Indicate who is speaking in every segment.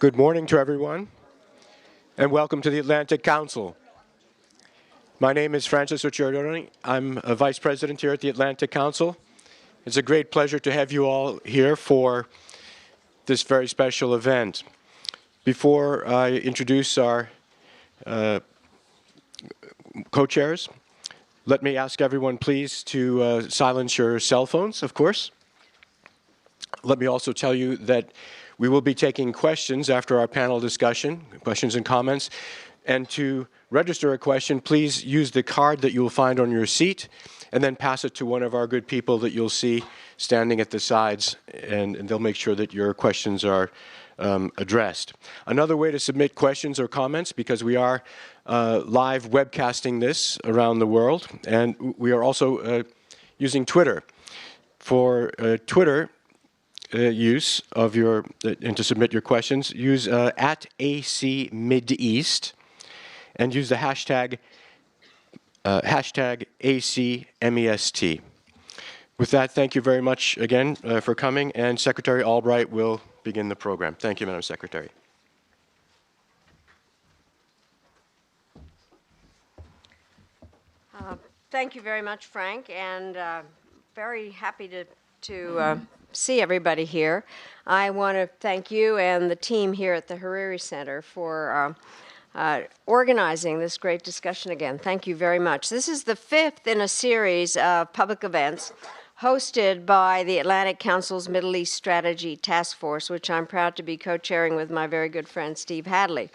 Speaker 1: Good morning to everyone, and welcome to the Atlantic Council. My name is Francis Occhiardoni. I'm a Vice President here at the Atlantic Council. It's a great pleasure to have you all here for this very special event. Before I introduce our co-chairs, let me ask everyone please to silence your cell phones, of course. Let me also tell you that we will be taking questions after our panel discussion, questions and comments. And to register a question, please use the card that you will find on your seat and then pass it to one of our good people that you'll see standing at the sides, and they'll make sure that your questions are addressed. Another way to submit questions or comments, because we are live webcasting this around the world, and we are also using Twitter. For Twitter, use of your, and to submit your questions, use at @ACMidEast and use the hashtag #ACMEST. With that, thank you very much again for coming, and Secretary Albright will begin the program. Thank you, Madam Secretary.
Speaker 2: Thank you very much, Frank, and very happy to see everybody here. I want to thank you and the team here at the Hariri Center for organizing this great discussion again. Thank you very much. This is the fifth in a series of public events hosted by the Atlantic Council's Middle East Strategy Task Force, which I'm proud to be co-chairing with my very good friend Steve Hadley.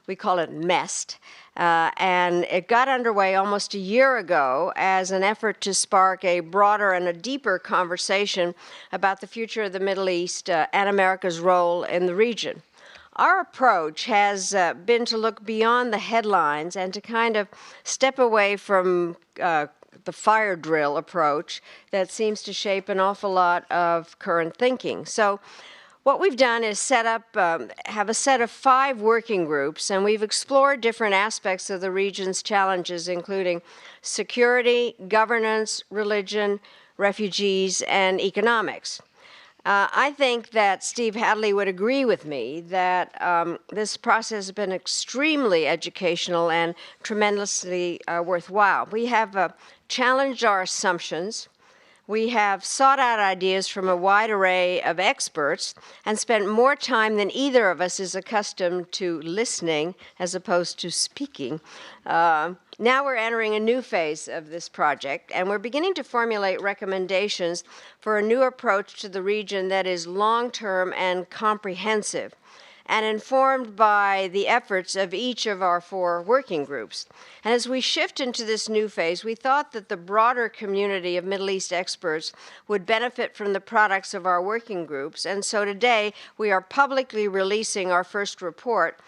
Speaker 2: We call it MEST. And it got underway almost a year ago as an effort to spark a broader and a deeper conversation about the future of the Middle East and America's role in the region. Our approach has been to look beyond the headlines and to kind of step away from the fire drill approach that seems to shape an awful lot of current thinking. So what we've done is have a set of 5 working groups, and we've explored different aspects of the region's challenges, including security, governance, religion, refugees, and economics. I think that Steve Hadley would agree with me that this process has been extremely educational and tremendously worthwhile. We have challenged our assumptions. We have sought out ideas from a wide array of experts and spent more time than either of us is accustomed to listening as opposed to speaking. Now we're entering a new phase of this project, and we're beginning to formulate recommendations for a new approach to the region that is long-term and comprehensive, and informed by the efforts of each of our 4 working groups. And as we shift into this new phase, we thought that the broader community of Middle East experts would benefit from the products of our working groups. And so today, we are publicly releasing our first report,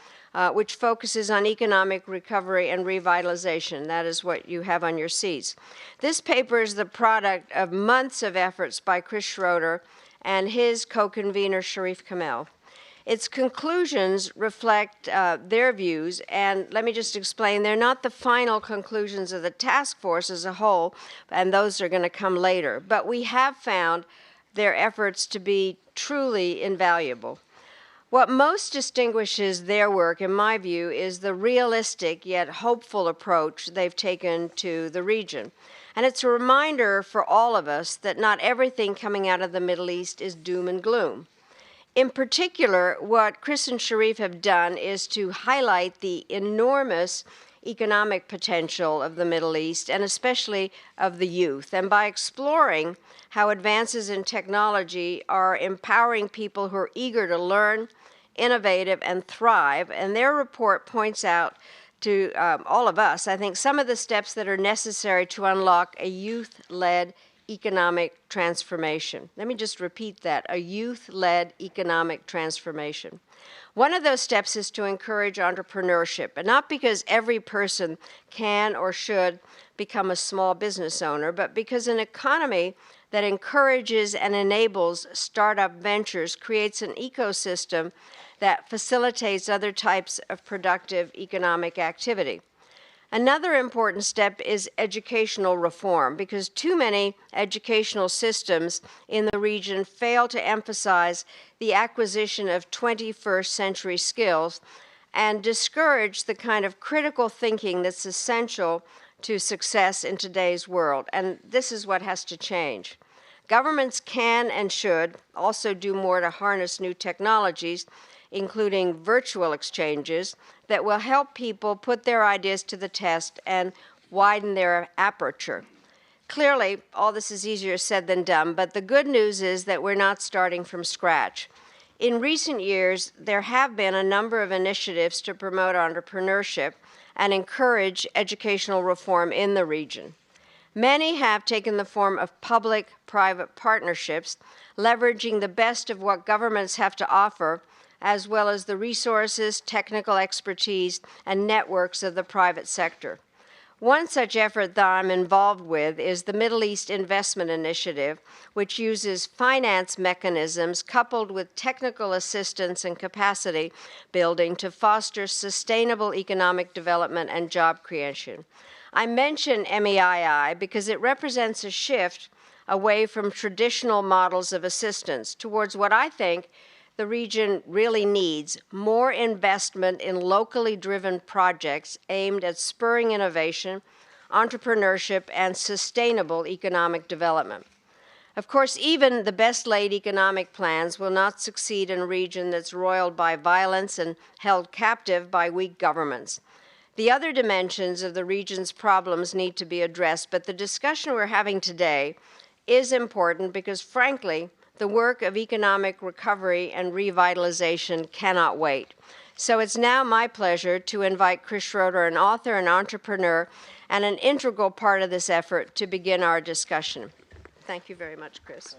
Speaker 2: which focuses on economic recovery and revitalization. That is what you have on your seats. This paper is the product of months of efforts by Chris Schroeder and his co-convener, Sharif Kamel. Its conclusions reflect their views, and let me just explain, they're not the final conclusions of the task force as a whole, and those are going to come later. But we have found their efforts to be truly invaluable. What most distinguishes their work, in my view, is the realistic yet hopeful approach they've taken to the region. And it's a reminder for all of us that not everything coming out of the Middle East is doom and gloom. In particular, what Chris and Sharif have done is to highlight the enormous economic potential of the Middle East, and especially of the youth. And by exploring how advances in technology are empowering people who are eager to learn, innovative, and thrive, and their report points out to all of us, I think, some of the steps that are necessary to unlock a youth-led economic transformation. Let me just repeat that, a youth-led economic transformation. One of those steps is to encourage entrepreneurship, and not because every person can or should become a small business owner, but because an economy that encourages and enables startup ventures creates an ecosystem that facilitates other types of productive economic activity. Another important step is educational reform, because too many educational systems in the region fail to emphasize the acquisition of 21st century skills and discourage the kind of critical thinking that's essential to success in today's world. And this is what has to change. Governments can and should also do more to harness new technologies, including virtual exchanges, that will help people put their ideas to the test and widen their aperture. Clearly, all this is easier said than done, but the good news is that we're not starting from scratch. In recent years, there have been a number of initiatives to promote entrepreneurship and encourage educational reform in the region. Many have taken the form of public-private partnerships, leveraging the best of what governments have to offer, as well as the resources, technical expertise, and networks of the private sector. One such effort that I'm involved with is the Middle East Investment Initiative, which uses finance mechanisms coupled with technical assistance and capacity building to foster sustainable economic development and job creation. I mention MEII because it represents a shift away from traditional models of assistance towards what I think the region really needs: more investment in locally driven projects aimed at spurring innovation, entrepreneurship, and sustainable economic development. Of course, even the best-laid economic plans will not succeed in a region that's roiled by violence and held captive by weak governments. The other dimensions of the region's problems need to be addressed, but the discussion we're having today is important because, frankly, the work of economic recovery and revitalization cannot wait. So it's now my pleasure to invite Chris Schroeder, an author and entrepreneur, and an integral part of this effort, to begin our discussion. Thank you very much, Chris.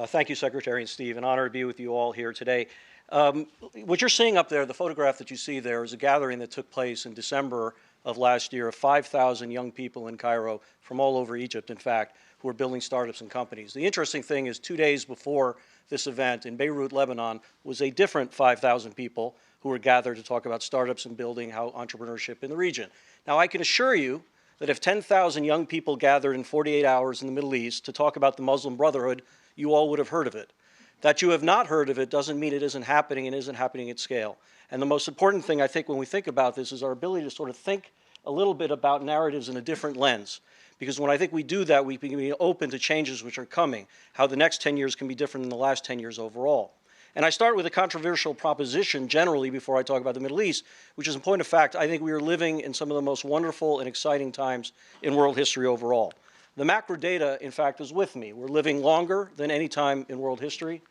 Speaker 3: Thank you, Secretary and Steve. An honor to be with you all here today. What you're seeing up there, the photograph that you see there, is a gathering that took place in December of last year of 5,000 young people in Cairo from all over Egypt, in fact, who are building startups and companies. The interesting thing is 2 days before this event in Beirut, Lebanon, was a different 5,000 people who were gathered to talk about startups and building how entrepreneurship in the region. Now, I can assure you that if 10,000 young people gathered in 48 hours in the Middle East to talk about the Muslim Brotherhood, you all would have heard of it. That you have not heard of it doesn't mean it isn't happening and isn't happening at scale. And the most important thing, I think, when we think about this is our ability to sort of think a little bit about narratives in a different lens. Because when I think we do that, we can be open to changes which are coming, how the next 10 years can be different than the last 10 years overall. And I start with a controversial proposition generally before I talk about the Middle East, which is, in point of fact, I think we are living in some of the most wonderful and exciting times in world history overall. The macro data, in fact, is with me. We're living longer than any time in world history.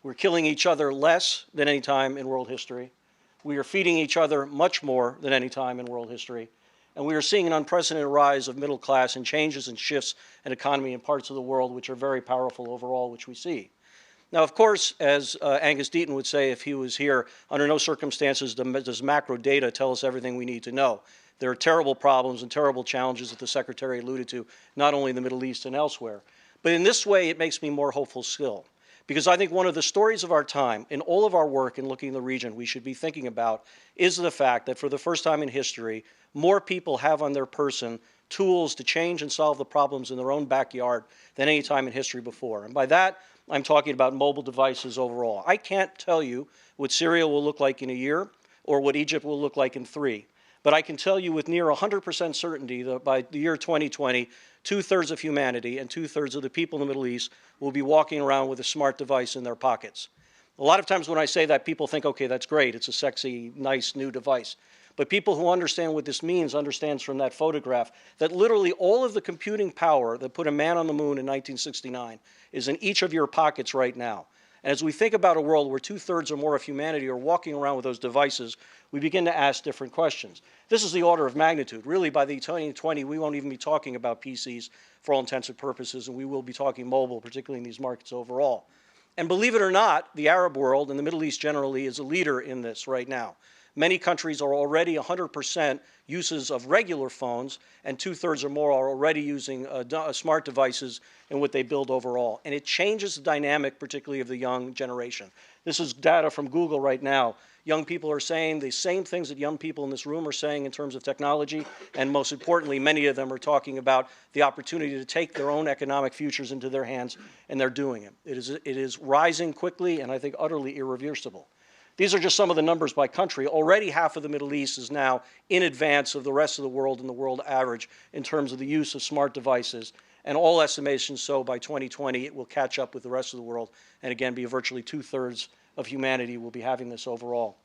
Speaker 3: We're killing each other less than any time in world history. We are feeding each other much more than any time in world history. And we are seeing an unprecedented rise of middle class and changes and shifts in economy in parts of the world which are very powerful overall, which we see. Now, of course, as Angus Deaton would say if he was here, under no circumstances does macro data tell us everything we need to know. There are terrible problems and terrible challenges that the Secretary alluded to, not only in the Middle East and elsewhere. But in this way, it makes me more hopeful still. Because I think one of the stories of our time, in all of our work in looking at the region, we should be thinking about is the fact that for the first time in history, more people have on their person tools to change and solve the problems in their own backyard than any time in history before. And by that, I'm talking about mobile devices overall. I can't tell you what Syria will look like in a year or what Egypt will look like in 3. But I can tell you with near 100% certainty that by the year 2020, 2/3 of humanity and 2/3 of the people in the Middle East will be walking around with a smart device in their pockets. A lot of times when I say that, people think, okay, that's great. It's a sexy, nice, new device. But people who understand what this means understands from that photograph that literally all of the computing power that put a man on the moon in 1969 is in each of your pockets right now. And as we think about a world where 2/3 or more of humanity are walking around with those devices, we begin to ask different questions. This is the order of magnitude. Really, by the 2020, we won't even be talking about PCs for all intents and purposes, and we will be talking mobile, particularly in these markets overall. And believe it or not, the Arab world and the Middle East generally is a leader in this right now. Many countries are already 100% uses of regular phones, and 2/3 or more are already using smart devices in what they build overall. And it changes the dynamic, particularly of the young generation. This is data from Google right now. Young people are saying the same things that young people in this room are saying in terms of technology, and most importantly, many of them are talking about the opportunity to take their own economic futures into their hands, and they're doing it. It is rising quickly and I think utterly irreversible. These are just some of the numbers by country. Already half of the Middle East is now in advance of the rest of the world and the world average in terms of the use of smart devices. And all estimations show by 2020 it will catch up with the rest of the world and again be virtually 2/3 of humanity will be having this overall.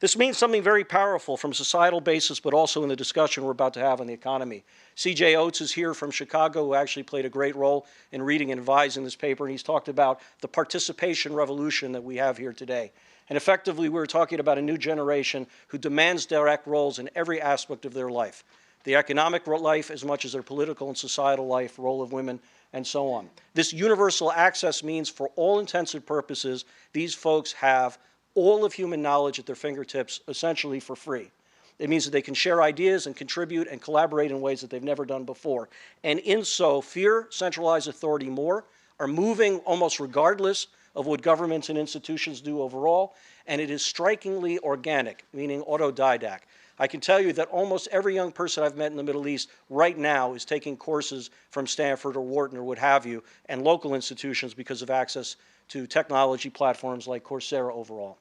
Speaker 3: This means something very powerful from a societal basis, but also in the discussion we're about to have on the economy. C.J. Oates is here from Chicago, who actually played a great role in reading and advising this paper, and he's talked about the participation revolution that we have here today. And effectively, we're talking about a new generation who demands direct roles in every aspect of their life. The economic life as much as their political and societal life, role of women, and so on. This universal access means, for all intents and purposes, these folks have all of human knowledge at their fingertips, essentially for free. It means that they can share ideas and contribute and collaborate in ways that they've never done before. And in so, fear, centralized authority more, are moving almost regardless of what governments and institutions do overall, and it is strikingly organic, meaning autodidact. I can tell you that almost every young person I've met in the Middle East right now is taking courses from Stanford or Wharton or what have you, and local institutions because of access to technology platforms like Coursera overall.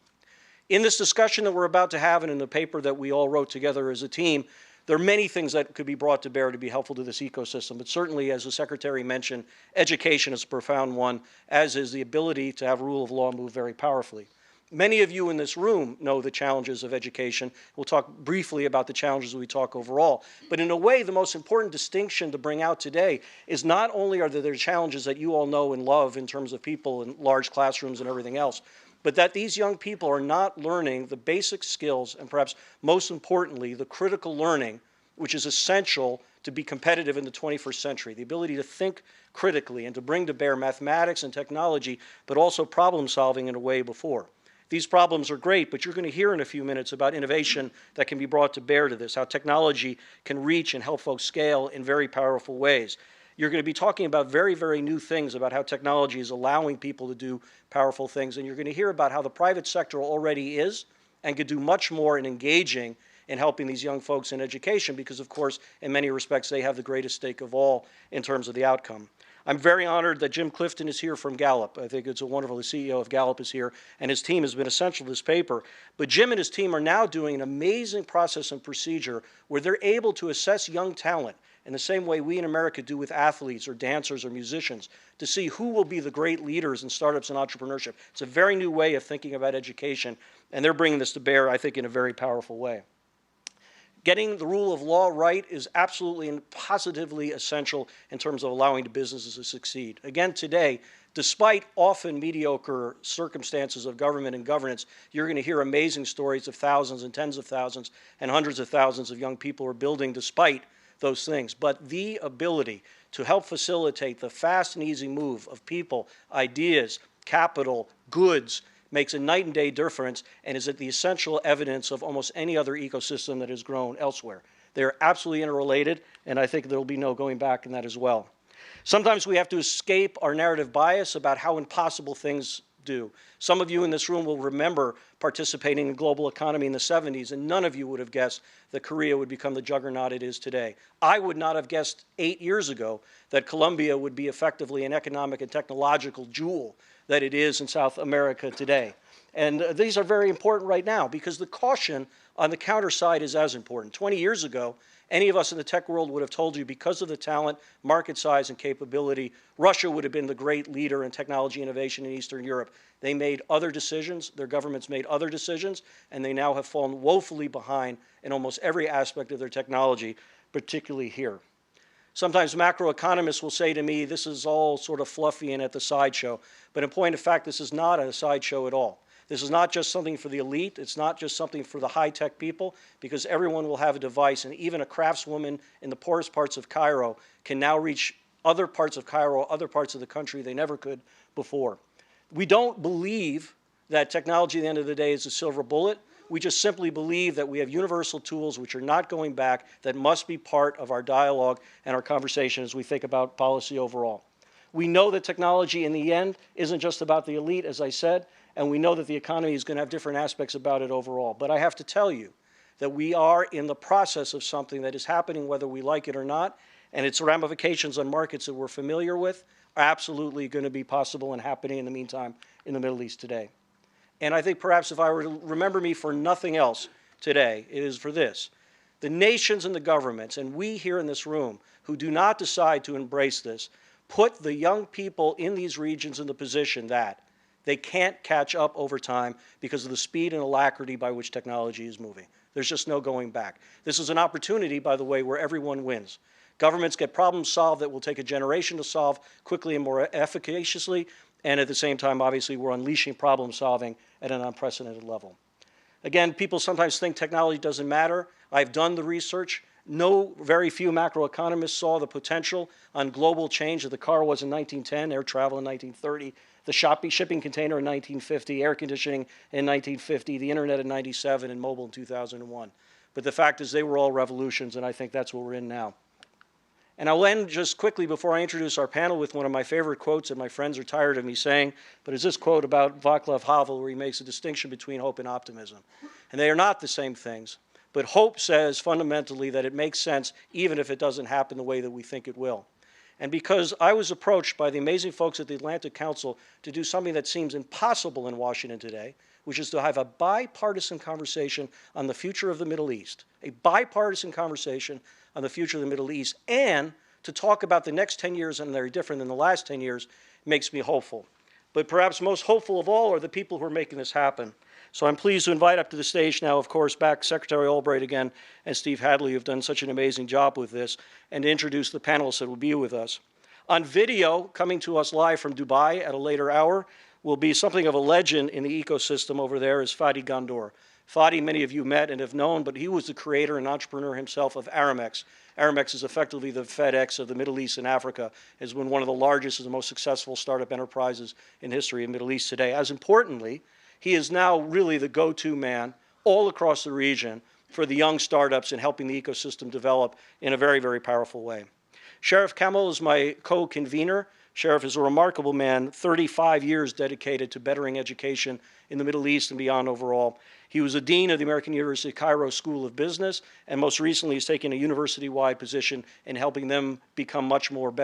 Speaker 3: In this discussion that we're about to have and in the paper that we all wrote together as a team, there are many things that could be brought to bear to be helpful to this ecosystem, but certainly, as the Secretary mentioned, education is a profound one, as is the ability to have rule of law move very powerfully. Many of you in this room know the challenges of education. We'll talk briefly about the challenges we talk overall. But in a way, the most important distinction to bring out today is not only are there challenges that you all know and love in terms of people in large classrooms and everything else, but that these young people are not learning the basic skills and perhaps most importantly, the critical learning, which is essential to be competitive in the 21st century, the ability to think critically and to bring to bear mathematics and technology, but also problem solving in a way before. These problems are great, but you're going to hear in a few minutes about innovation that can be brought to bear to this, how technology can reach and help folks scale in very powerful ways. You're going to be talking about very, very new things about how technology is allowing people to do powerful things, and you're going to hear about how the private sector already is and could do much more in engaging in helping these young folks in education because, of course, in many respects, they have the greatest stake of all in terms of the outcome. I'm very honored that Jim Clifton is here from Gallup. I think it's a wonderful, the CEO of Gallup is here, and his team has been essential to this paper. But Jim and his team are now doing an amazing process and procedure where they're able to assess young talent in the same way we in America do with athletes or dancers or musicians, to see who will be the great leaders in startups and entrepreneurship. It's a very new way of thinking about education, and they're bringing this to bear, I think, in a very powerful way. Getting the rule of law right is absolutely and positively essential in terms of allowing businesses to succeed. Again, today, despite often mediocre circumstances of government and governance, you're going to hear amazing stories of thousands and tens of thousands and hundreds of thousands of young people who are building despite those things. But the ability to help facilitate the fast and easy move of people, ideas, capital, goods, makes a night and day difference and is the essential evidence of almost any other ecosystem that has grown elsewhere. They're absolutely interrelated, and I think there will be no going back in that as well. Sometimes we have to escape our narrative bias about how impossible things do. Some of you in this room will remember participating in the global economy in the 70s, and none of you would have guessed that Korea would become the juggernaut it is today. I would not have guessed 8 years ago that Colombia would be effectively an economic and technological jewel that it is in South America today. And these are very important right now because the caution on the counter side is as important. 20 years ago, any of us in the tech world would have told you because of the talent, market size, and capability, Russia would have been the great leader in technology innovation in Eastern Europe. They made other decisions, their governments made other decisions, and they now have fallen woefully behind in almost every aspect of their technology, particularly here. Sometimes macroeconomists will say to me, this is all sort of fluffy and at the sideshow. But in point of fact, this is not a sideshow at all. This is not just something for the elite. It's not just something for the high-tech people, because everyone will have a device, and even a craftswoman in the poorest parts of Cairo can now reach other parts of Cairo, other parts of the country they never could before. We don't believe that technology at the end of the day is a silver bullet, We just simply believe that we have universal tools which are not going back, that must be part of our dialogue and our conversation as we think about policy overall. We know that technology in the end isn't just about the elite, as I said, and we know that the economy is going to have different aspects about it overall. But I have to tell you that we are in the process of something that is happening whether we like it or not, and its ramifications on markets that we're familiar with are absolutely going to be possible and happening in the meantime in the Middle East today. And I think perhaps if I were to remember me for nothing else today, it is for this. The nations and the governments, and we here in this room, who do not decide to embrace this, put the young people in these regions in the position that they can't catch up over time because of the speed and alacrity by which technology is moving. There's just no going back. This is an opportunity, by the way, where everyone wins. Governments get problems solved that will take a generation to solve quickly and more efficaciously, and at the same time, obviously, we're unleashing problem solving at an unprecedented level. Again, people sometimes think technology doesn't matter. I've done the research. Very few macroeconomists saw the potential on global change that the car was in 1910, air travel in 1930, the shipping container in 1950, air conditioning in 1950, the internet in 97, and mobile in 2001. But the fact is they were all revolutions, and I think that's what we're in now. And I'll end just quickly before I introduce our panel with one of my favorite quotes that my friends are tired of me saying, but it's this quote about Václav Havel where he makes a distinction between hope and optimism. And they are not the same things, but hope says fundamentally that it makes sense even if it doesn't happen the way that we think it will. And because I was approached by the amazing folks at the Atlantic Council to do something that seems impossible in Washington today, which is to have a bipartisan conversation on the future of the Middle East, a bipartisan conversation on the future of the Middle East, and to talk about the next 10 years, and they're different than the last 10 years, makes me hopeful. But perhaps most hopeful of all are the people who are making this happen. So I'm pleased to invite up to the stage now, of course, back Secretary Albright again and Steve Hadley, who have done such an amazing job with this, and to introduce the panelists that will be with us. On video, coming to us live from Dubai at a later hour, will be something of a legend in the ecosystem over there is Fadi Gandour. Fadi, many of you met and have known, but he was the creator and entrepreneur himself of Aramex. Aramex is effectively the FedEx of the Middle East and Africa, has been one of the largest and the most successful startup enterprises in history in the Middle East today. As importantly, he is now really the go-to man all across the region for the young startups and helping the ecosystem develop in a very, very powerful way. Sheriff Kamel is my co-convener. Sheriff is a remarkable man, 35 years dedicated to bettering education in the Middle East and beyond overall. He was a dean of the American University of Cairo School of Business, and most recently has taken a university-wide position in helping them become much more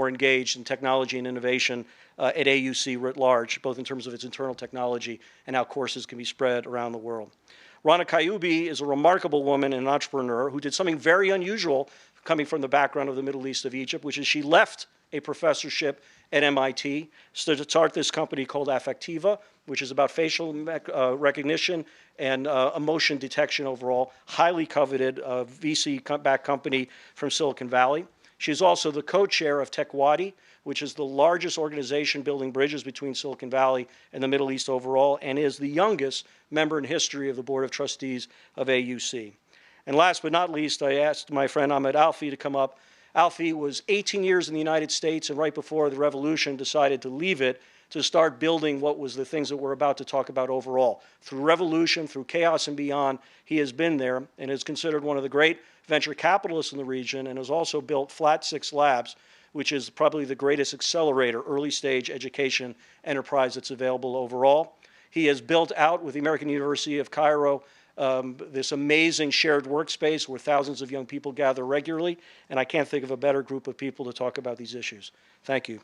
Speaker 3: engaged in technology and innovation at AUC writ large, both in terms of its internal technology and how courses can be spread around the world. Rana Kayubi is a remarkable woman and an entrepreneur who did something very unusual coming from the background of the Middle East of Egypt, which is she left a professorship at MIT to start this company called Affectiva, which is about facial recognition and emotion detection overall, highly coveted VC-backed company from Silicon Valley. She's also the co-chair of TechWadi, which is the largest organization building bridges between Silicon Valley and the Middle East overall, and is the youngest member in history of the Board of Trustees of AUC. And last but not least, I asked my friend Ahmed Alfi to come up. Alfi was 18 years in the United States, and right before the revolution decided to leave it to start building what was the things that we're about to talk about overall. Through revolution, through chaos and beyond, he has been there and is considered one of the great venture capitalists in the region, and has also built Flat 6 Labs, which is probably the greatest accelerator, early stage education enterprise that's available overall. He has built out with the American University of Cairo this amazing shared workspace where thousands of young people gather regularly, and I can't think of a better group of people to talk about these issues. Thank you.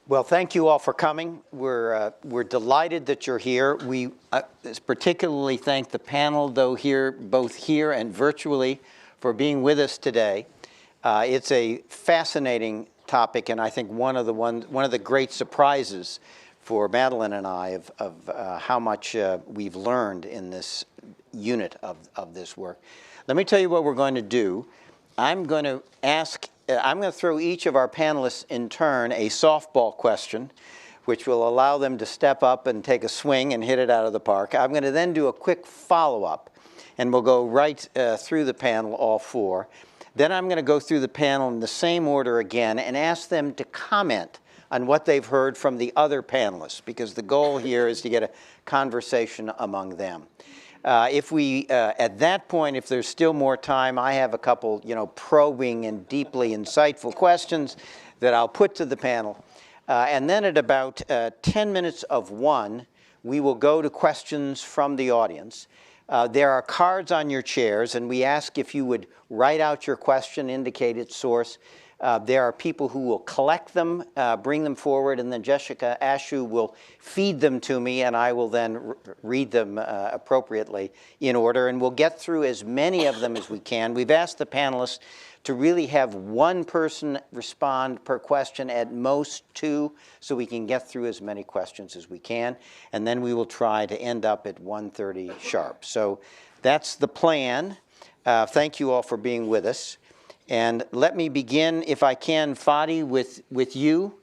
Speaker 4: Well, thank you all for coming. We're delighted that you're here. We particularly thank the panel, though both here and virtually, for being with us today. It's a fascinating topic, and I think one of the great surprises for Madeline and I of how much we've learned in this unit of this work. Let me tell you what we're going to do. I'm going to ask I'm going to throw each of our panelists in turn a softball question, which will allow them to step up and take a swing and hit it out of the park. I'm going to then do a quick follow-up, and we'll go right through the panel, all four. Then I'm going to go through the panel in the same order again and ask them to comment on what they've heard from the other panelists, because the goal here is to get a conversation among them. If we, at that point, if there's still more time, I have a couple, probing and deeply insightful questions that I'll put to the panel. And then at about 10 minutes of one, we will go to questions from the audience. There are cards on your chairs, and we ask if you would write out your question, indicate its source. There are people who will collect them, bring them forward, and then Jessica Ashu will feed them to me, and I will then read them appropriately in order, and we'll get through as many of them as we can. We've asked the panelists to really have one person respond per question, at most two, so we can get through as many questions as we can, and then we will try to end up at 1:30 sharp. So that's the plan. Thank you all for being with us. And let me begin, if I can, Fadi, with you.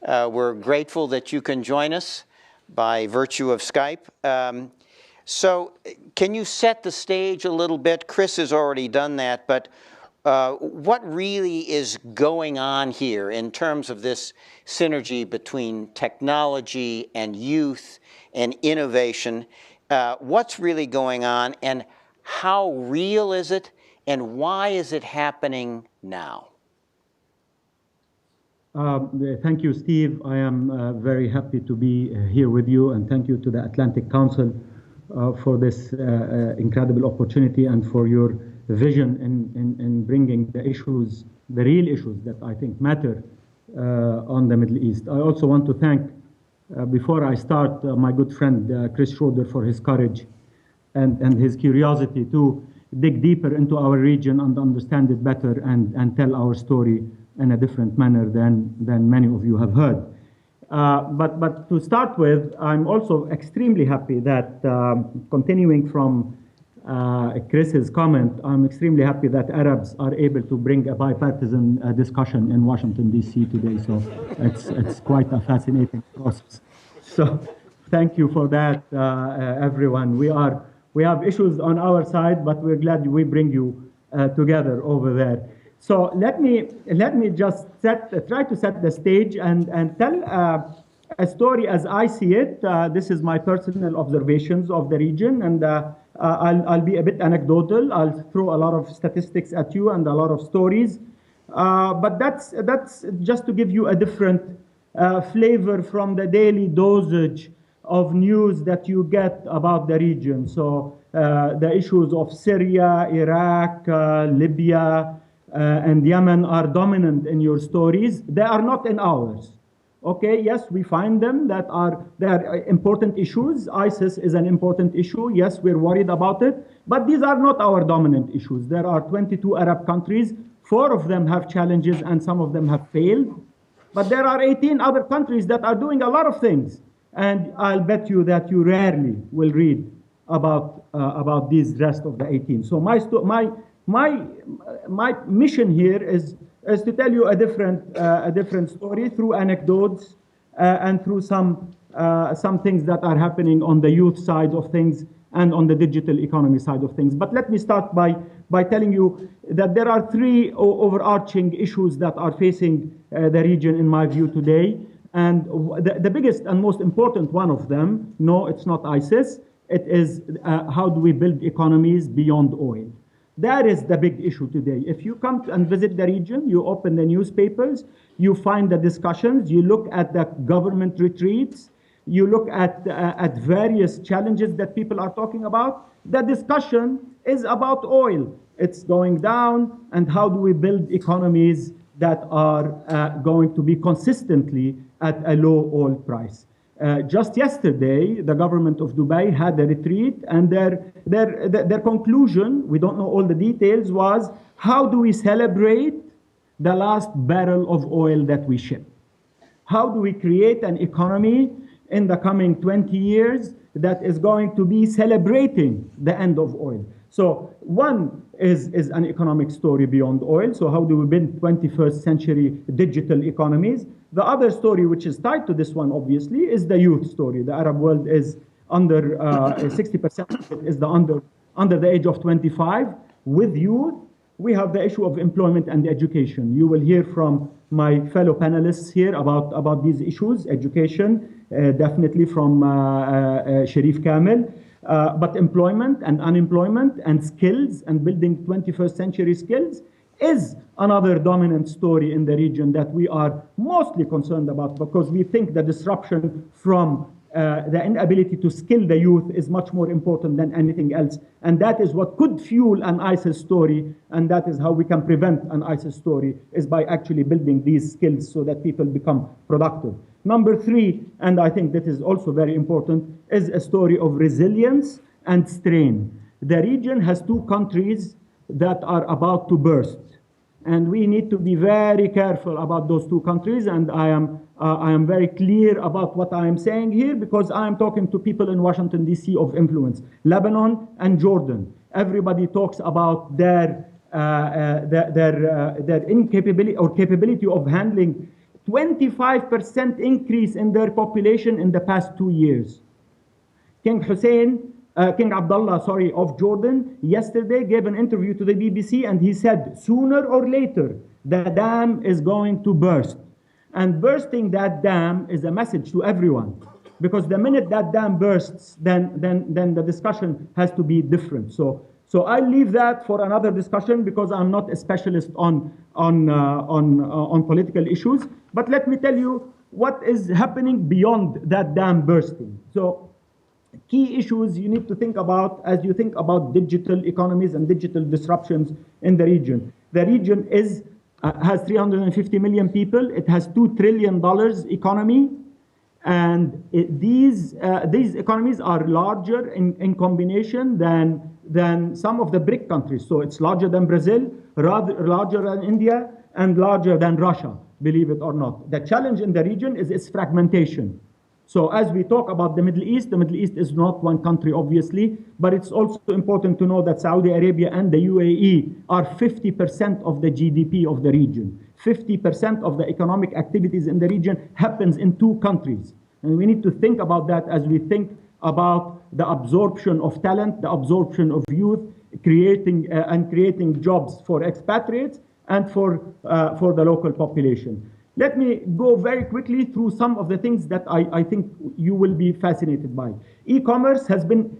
Speaker 4: We're grateful that you can join us by virtue of Skype. So can you set the stage a little bit? Chris has already done that, but what really is going on here in terms of this synergy between technology and youth and innovation? What's really going on, and how real is it? And why is it happening now?
Speaker 5: Thank you, Steve. I am very happy to be here with you, and thank you to the Atlantic Council for this incredible opportunity and for your vision in bringing the issues, the real issues that I think matter on the Middle East. I also want to thank, before I start, my good friend Chris Schroeder for his courage and his curiosity to dig deeper into our region and understand it better and tell our story in a different manner than many of you have heard. But to start with, I'm also extremely happy that, continuing from Chris's comment, I'm extremely happy that Arabs are able to bring a bipartisan discussion in Washington, D.C. today. So it's quite a fascinating process. So thank you for that, everyone. We have issues on our side, but we're glad we bring you together over there. So let me just try to set the stage and tell a story as I see it. This is my personal observations of the region, and I'll be a bit anecdotal. I'll throw a lot of statistics at you and a lot of stories, but that's just to give you a different flavor from the daily dosage of news that you get about the region. So the issues of Syria, Iraq, Libya, and Yemen are dominant in your stories. They are not in ours. Okay, yes, we find them they are important issues. ISIS is an important issue. Yes, we're worried about it, but these are not our dominant issues. There are 22 Arab countries. 4 of them have challenges and some of them have failed. But there are 18 other countries that are doing a lot of things. And I'll bet you that you rarely will read about these rest of the 18. So my mission here is to tell you a different story through anecdotes and through some things that are happening on the youth side of things and on the digital economy side of things. But let me start by telling you that there are 3 overarching issues that are facing the region, in my view, today. And the biggest and most important one of them, no, it's not ISIS. It is how do we build economies beyond oil? That is the big issue today. If you come and visit the region, you open the newspapers, you find the discussions, you look at the government retreats, you look at various challenges that people are talking about. The discussion is about oil. It's going down, and how do we build economies that are going to be consistently at a low oil price. Just yesterday, the government of Dubai had a retreat, and their conclusion, we don't know all the details, was how do we celebrate the last barrel of oil that we ship? How do we create an economy in the coming 20 years that is going to be celebrating the end of oil? So one is an economic story beyond oil. So how do we build 21st century digital economies? The other story, which is tied to this one, obviously, is the youth story. The Arab world is under 60% is under the age of 25. With youth, we have the issue of employment and education. You will hear from my fellow panelists here about these issues. Education, definitely from Sharif Kamel. But employment and unemployment and skills and building 21st century skills is another dominant story in the region that we are mostly concerned about, because we think the disruption from the inability to skill the youth is much more important than anything else. And that is what could fuel an ISIS story, and that is how we can prevent an ISIS story, is by actually building these skills so that people become productive. Number three, and I think that is also very important, is a story of resilience and strain. The region has two countries that are about to burst, and we need to be very careful about those two countries, and I am very clear about what I am saying here, because I am talking to people in Washington, D.C. of influence. Lebanon and Jordan. Everybody talks about their incapability or capability of handling 25% increase in their population in the past 2 years. King Abdullah, of Jordan, yesterday gave an interview to the BBC, and he said, sooner or later, the dam is going to burst. And bursting that dam is a message to everyone, because the minute that dam bursts, then the discussion has to be different. So I'll leave that for another discussion, because I'm not a specialist on political issues. But let me tell you what is happening beyond that dam bursting. So key issues you need to think about as you think about digital economies and digital disruptions in the region. The region has 350 million people. It has $2 trillion economy. And these economies are larger in combination than some of the BRIC countries. So it's larger than Brazil, larger than India, and larger than Russia, believe it or not. The challenge in the region is its fragmentation. So as we talk about the Middle East is not one country, obviously, but it's also important to know that Saudi Arabia and the UAE are 50% of the GDP of the region. 50% of the economic activities in the region happens in two countries. And we need to think about that as we think about the absorption of talent, the absorption of youth, creating jobs for expatriates and for the local population. Let me go very quickly through some of the things that I think you will be fascinated by. E-commerce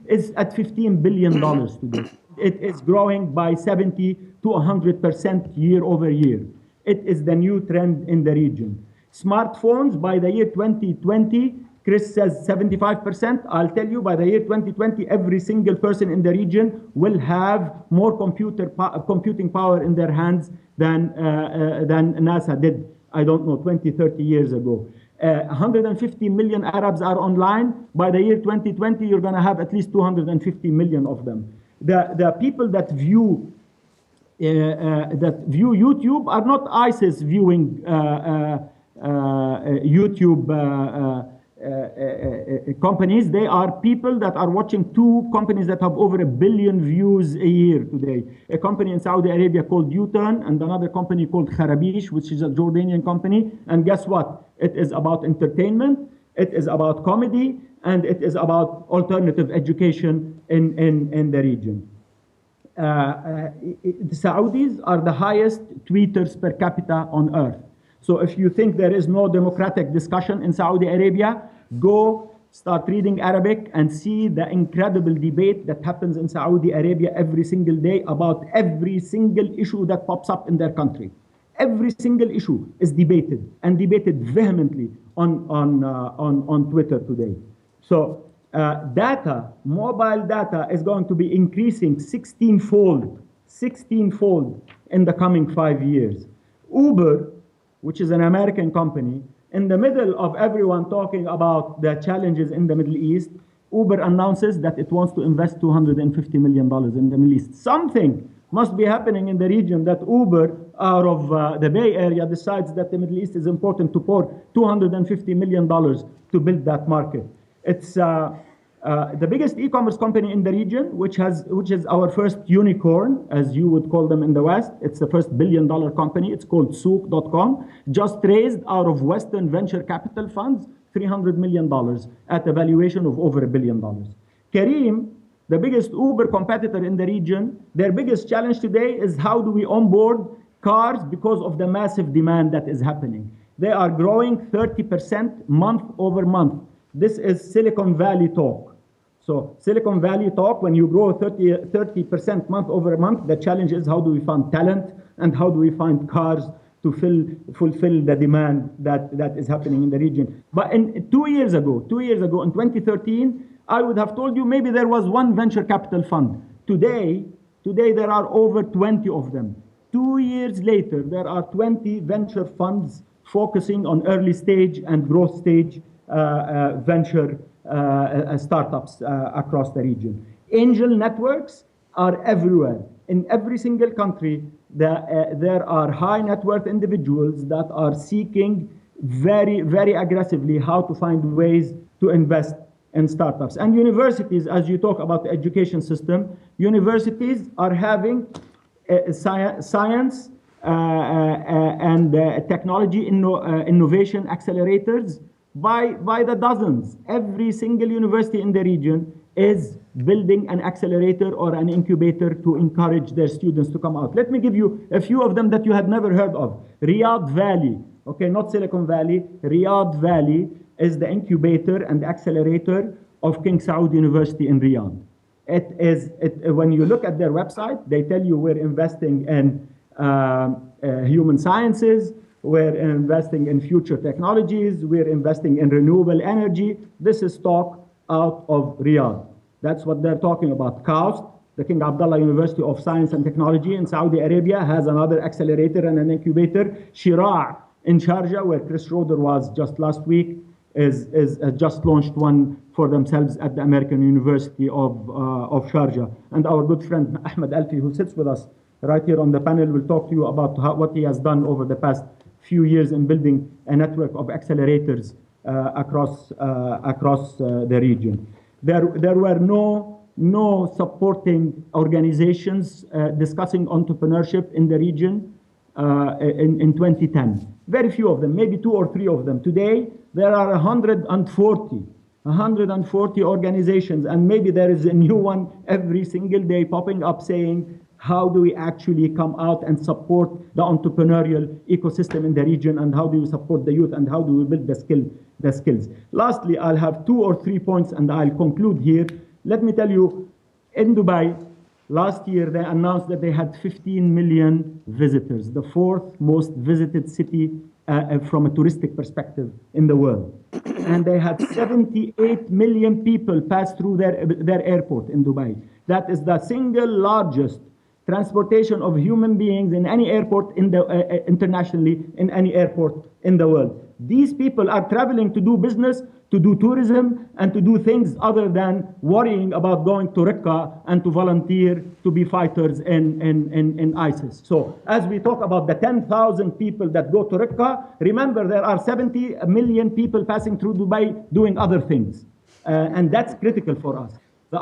Speaker 5: is at $15 billion today. It is growing by 70 to 100% year over year. It is the new trend in the region. Smartphones, by the year 2020, Chris says 75%. I'll tell you, by the year 2020, every single person in the region will have more computing power in their hands than NASA did, I don't know, 20, 30 years ago. 150 million Arabs are online. By the year 2020, you're going to have at least 250 million of them. The people that view YouTube are not ISIS viewing YouTube companies. They are people that are watching two companies that have over 1 billion views a year today. A company in Saudi Arabia called U-Turn, and another company called Kharabish, which is a Jordanian company. And guess what? It is about entertainment, it is about comedy, and it is about alternative education in the region. The Saudis are the highest tweeters per capita on earth. So if you think there is no democratic discussion in Saudi Arabia, go start reading Arabic and see the incredible debate that happens in Saudi Arabia every single day about every single issue that pops up in their country. Every single issue is debated, and debated vehemently on Twitter today. So mobile data is going to be increasing 16-fold in the coming 5 years. Uber, which is an American company, in the middle of everyone talking about the challenges in the Middle East, Uber announces that it wants to invest $250 million in the Middle East. Something must be happening in the region that Uber, out of the Bay Area, decides that the Middle East is important to pour $250 million to build that market. It's The biggest e-commerce company in the region, which is our first unicorn, as you would call them in the West. It's the first billion-dollar company. It's called Souk.com. Just raised out of Western venture capital funds $300 million at a valuation of over $1 billion. Careem, the biggest Uber competitor in the region, their biggest challenge today is how do we onboard cars because of the massive demand that is happening. They are growing 30% month over month. This is Silicon Valley talk. So Silicon Valley talk, when you grow 30% month over month, the challenge is how do we find talent and how do we find cars to fulfill the demand that is happening in the region. But 2 years ago, in 2013, I would have told you maybe there was one venture capital fund. Today there are over 20 of them. 2 years later, there are 20 venture funds focusing on early stage and growth stage venture startups across the region. Angel networks are everywhere. In every single country, there are high net worth individuals that are seeking very, very aggressively how to find ways to invest in startups. And universities, as you talk about the education system, universities are having science and technology innovation accelerators by the dozens. Every single university in the region is building an accelerator or an incubator to encourage their students to come out. Let me give you a few of them that you had never heard of. Riyadh Valley, okay, not Silicon Valley. Riyadh Valley is the incubator and accelerator of King Saud University in Riyadh. When you look at their website, they tell you we're investing in human sciences, we're investing in future technologies, we're investing in renewable energy. This is talk out of Riyadh. That's what they're talking about. KAUST, the King Abdullah University of Science and Technology in Saudi Arabia, has another accelerator and an incubator. Shira' in Sharjah, where Chris Schroeder was just last week, has just launched one for themselves at the American University of Sharjah. And our good friend Ahmed Alfi, who sits with us right here on the panel, will talk to you about what he has done over the past few years in building a network of accelerators across the region. There were no supporting organizations discussing entrepreneurship in the region in 2010. Very few of them, maybe 2 or 3 of them. Today, there are 140 organizations, and maybe there is a new one every single day popping up saying, how do we actually come out and support the entrepreneurial ecosystem in the region, and how do we support the youth, and how do we build the skills? Lastly, I'll have 2 or 3 points and I'll conclude here. Let me tell you, in Dubai, last year they announced that they had 15 million visitors, the 4th most visited city from a touristic perspective in the world. And they had 78 million people pass through their airport in Dubai. That is the single largest transportation of human beings in any airport internationally, in any airport in the world. These people are traveling to do business, to do tourism, and to do things other than worrying about going to Raqqa and to volunteer to be fighters in ISIS. So as we talk about the 10,000 people that go to Raqqa, remember there are 70 million people passing through Dubai doing other things. And that's critical for us. The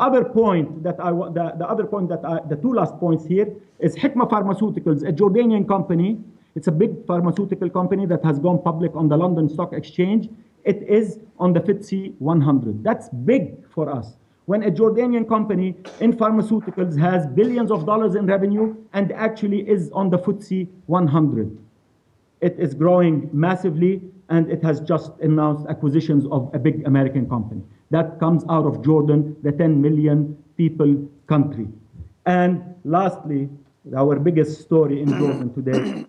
Speaker 5: two last points here is Hikma Pharmaceuticals, a Jordanian company. It's a big pharmaceutical company that has gone public on the London Stock Exchange. It is on the FTSE 100. That's big for us. When a Jordanian company in pharmaceuticals has billions of dollars in revenue and actually is on the FTSE 100. It is growing massively, and it has just announced acquisitions of a big American company. That comes out of Jordan, the 10 million people country. And lastly, our biggest story in Jordan today,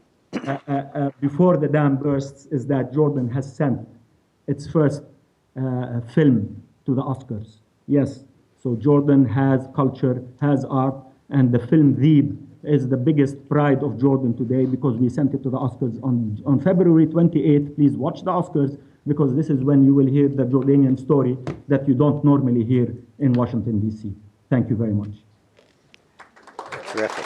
Speaker 5: before the dam bursts, is that Jordan has sent its first film to the Oscars. Yes, so Jordan has culture, has art, and the film Veeb is the biggest pride of Jordan today because we sent it to the Oscars on February 28th. Please watch the Oscars, because this is when you will hear the Jordanian story that you don't normally hear in Washington, D.C. Thank you very much.
Speaker 4: Terrific.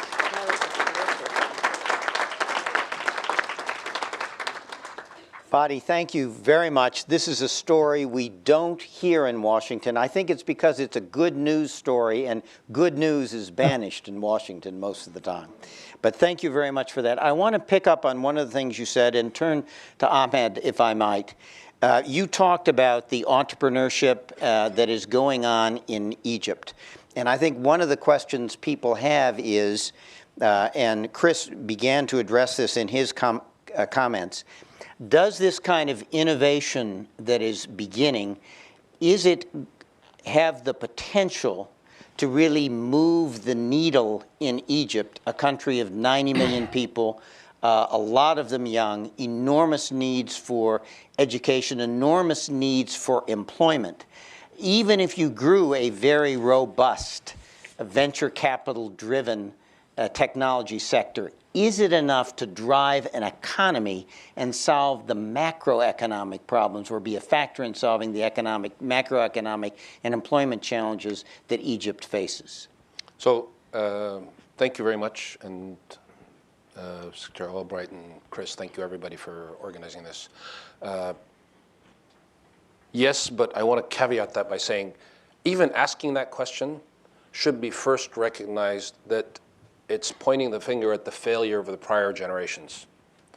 Speaker 4: Fadi, thank you very much. This is a story we don't hear in Washington. I think it's because it's a good news story, and good news is banished in Washington most of the time. But thank you very much for that. I want to pick up on one of the things you said and turn to Ahmed, if I might. You talked about the entrepreneurship that is going on in Egypt. And I think one of the questions people have is, and Chris began to address this in his comments, does this kind of innovation that is beginning, is it have the potential to really move the needle in Egypt, a country of 90 million people, a lot of them young, enormous needs for education, enormous needs for employment. Even if you grew a very robust, venture capital-driven technology sector, is it enough to drive an economy and solve the macroeconomic problems or be a factor in solving the macroeconomic and employment challenges that Egypt faces?
Speaker 6: So thank you very much. And Secretary Albright and Chris, thank you everybody for organizing this. Yes, but I want to caveat that by saying even asking that question should be first recognized that it's pointing the finger at the failure of the prior generations.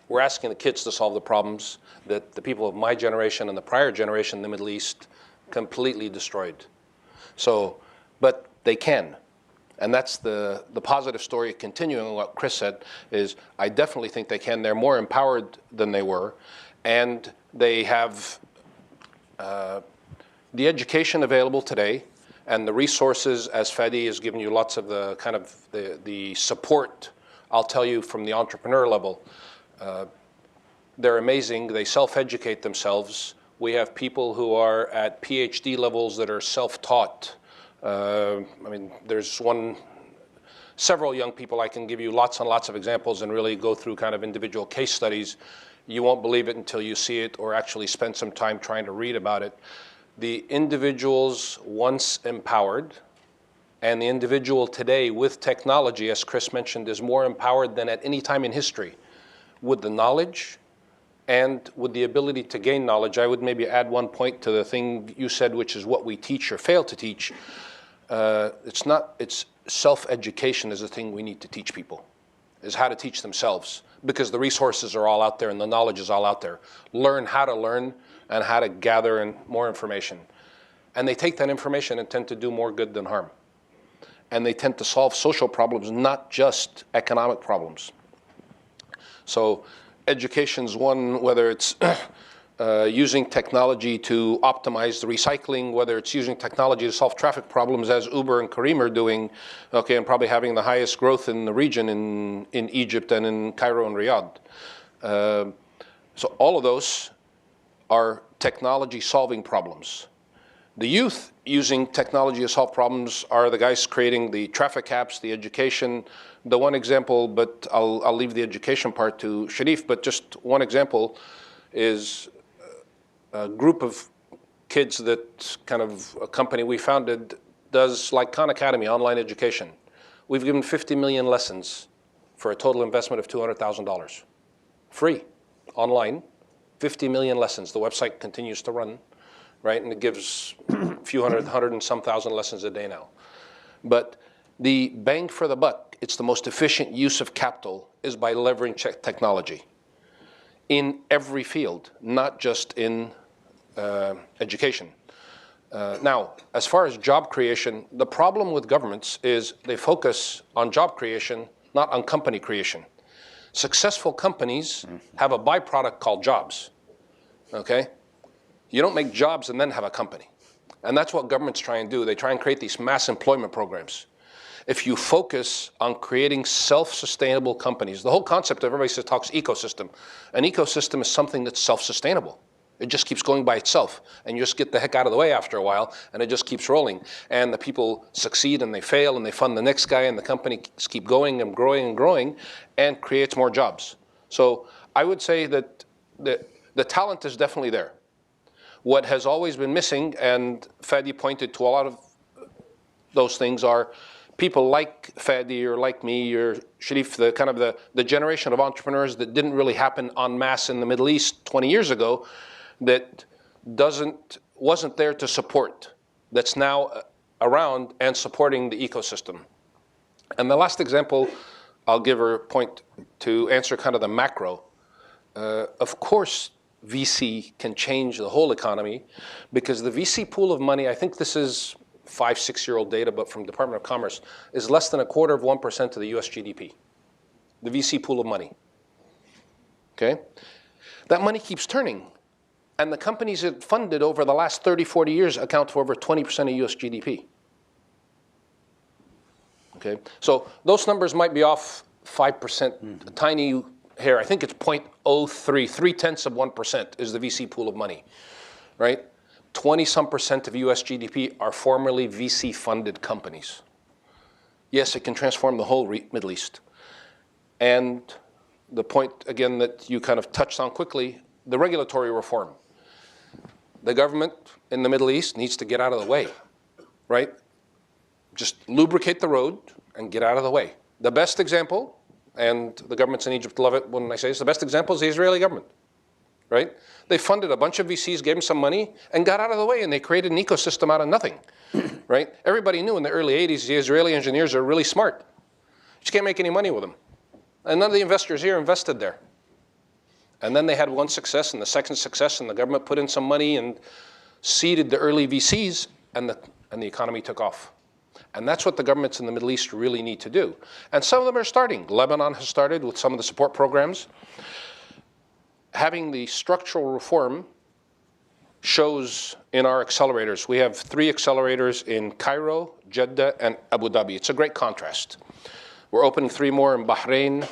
Speaker 6: We're asking the kids to solve the problems that the people of my generation and the prior generation in the Middle East completely destroyed. So, but they can. And that's the positive story, continuing on what Chris said, is I definitely think they can. They're more empowered than they were. And they have the education available today and the resources, as Fadi has given you lots of the kind of the support, I'll tell you from the entrepreneur level, they're amazing. They self-educate themselves. We have people who are at PhD levels that are self-taught. I mean, there's several young people, I can give you lots and lots of examples and really go through kind of individual case studies. You won't believe it until you see it or actually spend some time trying to read about it. The individuals once empowered and the individual today with technology, as Chris mentioned, is more empowered than at any time in history with the knowledge and with the ability to gain knowledge. I would maybe add one point to the thing you said, which is what we teach or fail to teach. It's self-education is the thing we need to teach people, is how to teach themselves, because the resources are all out there and the knowledge is all out there. Learn how to learn and how to gather in more information. And they take that information and tend to do more good than harm. And they tend to solve social problems, not just economic problems. So education's one, whether it's using technology to optimize the recycling, whether it's using technology to solve traffic problems, as Uber and Careem are doing, okay, and probably having the highest growth in the region in Egypt and in Cairo and Riyadh. So all of those are technology solving problems. The youth using technology to solve problems are the guys creating the traffic apps, the education. The one example, but I'll leave the education part to Sharif, but just one example is a group of kids that kind of a company we founded does like Khan Academy, online education. We've given 50 million lessons for a total investment of $200,000. Free, online, 50 million lessons. The website continues to run, right? And it gives a few hundred and some thousand lessons a day now. But the bang for the buck, it's the most efficient use of capital, is by leveraging technology in every field, not just in education. Now, as far as job creation, the problem with governments is they focus on job creation, not on company creation. Successful companies have a byproduct called jobs, okay? You don't make jobs and then have a company. And that's what governments try and do. They try and create these mass employment programs. If you focus on creating self-sustainable companies, the whole concept of everybody talks ecosystem. An ecosystem is something that's self-sustainable. It just keeps going by itself, and you just get the heck out of the way after a while, and it just keeps rolling. And the people succeed, and they fail, and they fund the next guy, and the companies keep going and growing and growing, and creates more jobs. So I would say that the talent is definitely there. What has always been missing, and Fadi pointed to a lot of those things, are people like Fadi or like me or Sharif, the generation of entrepreneurs that didn't really happen en masse in the Middle East 20 years ago, that wasn't there to support, that's now around and supporting the ecosystem. And the last example I'll give her point to answer kind of the macro. Of course, VC can change the whole economy because the VC pool of money, I think this is 5-6-year-old data, but from Department of Commerce, is less than 1/4% of the US GDP. The VC pool of money. Okay? That money keeps turning. And the companies it funded over the last 30, 40 years account for over 20% of US GDP. Okay? So those numbers might be off 5%, a tiny hair. I think it's 0.03, 0.3% is the VC pool of money, right? 20-some% of US GDP are formerly VC-funded companies. Yes, it can transform the whole Middle East. And the point, again, that you kind of touched on quickly, the regulatory reform. The government in the Middle East needs to get out of the way, right? Just lubricate the road and get out of the way. The best example, and the governments in Egypt love it when I say this, the best example is the Israeli government, right? They funded a bunch of VCs, gave them some money, and got out of the way, and they created an ecosystem out of nothing, right? Everybody knew in the early 80s the Israeli engineers are really smart. You just can't make any money with them. And none of the investors here invested there. And then they had one success and the second success, and the government put in some money and seeded the early VCs, and the economy took off. And that's what the governments in the Middle East really need to do. And some of them are starting. Lebanon has started with some of the support programs. Having the structural reform shows in our accelerators. We have 3 accelerators in Cairo, Jeddah, and Abu Dhabi. It's a great contrast. We're opening 3 more in Bahrain,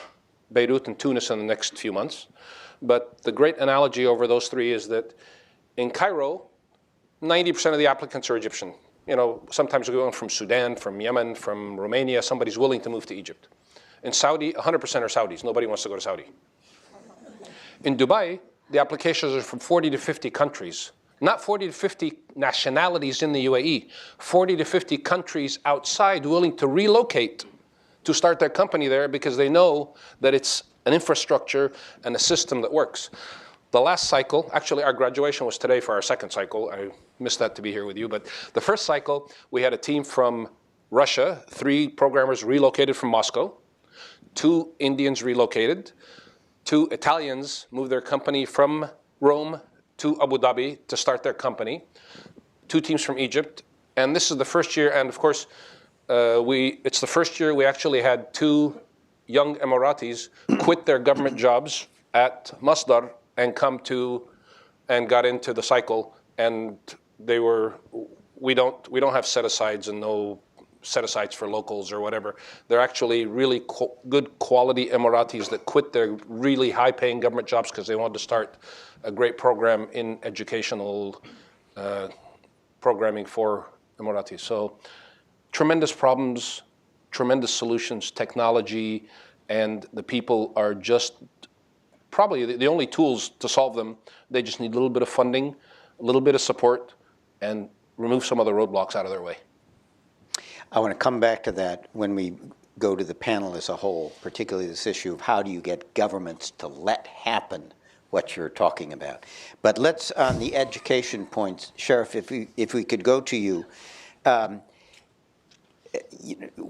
Speaker 6: Beirut, and Tunis in the next few months. But the great analogy over those 3 is that in Cairo, 90% of the applicants are Egyptian. You know, sometimes we're going from Sudan, from Yemen, from Romania. Somebody's willing to move to Egypt. In Saudi, 100% are Saudis. Nobody wants to go to Saudi. In Dubai, the applications are from 40 to 50 countries. Not 40 to 50 nationalities in the UAE. 40 to 50 countries outside willing to relocate to start their company there because they know that it's an infrastructure and a system that works. The last cycle, actually our graduation was today for our second cycle. I missed that to be here with you. But the first cycle, we had a team from Russia, 3 programmers relocated from Moscow, 2 Indians relocated, 2 Italians moved their company from Rome to Abu Dhabi to start their company, 2 teams from Egypt. And this is the first year, and of course, it's the first year we actually had 2 young Emiratis quit their government jobs at Masdar and got into the cycle, and we don't have set-asides and no set-asides for locals or whatever. They're actually really good quality Emiratis that quit their really high-paying government jobs because they wanted to start a great program in educational programming for Emiratis. So tremendous problems, tremendous solutions, technology, and the people are just probably the only tools to solve them. They just need a little bit of funding, a little bit of support, and remove some of the roadblocks out of their way.
Speaker 4: I want to come back to that when we go to the panel as a whole, particularly this issue of how do you get governments to let happen what you're talking about. But let's, on the education points, Sheriff, if we could go to you.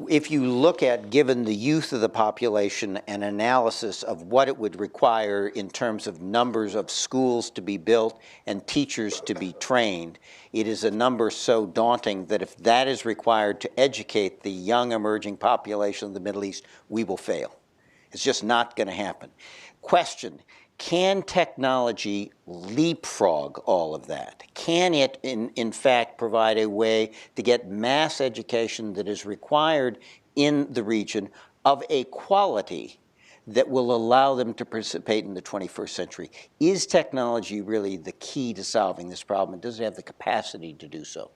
Speaker 4: If you look at, given the youth of the population, an analysis of what it would require in terms of numbers of schools to be built and teachers to be trained, it is a number so daunting that if that is required to educate the young emerging population of the Middle East, we will fail. It's just not going to happen. Question. Can technology leapfrog all of that? Can it, in fact, provide a way to get mass education that is required in the region of a quality that will allow them to participate in the 21st century? Is technology really the key to solving this problem, and does it have the capacity to do so?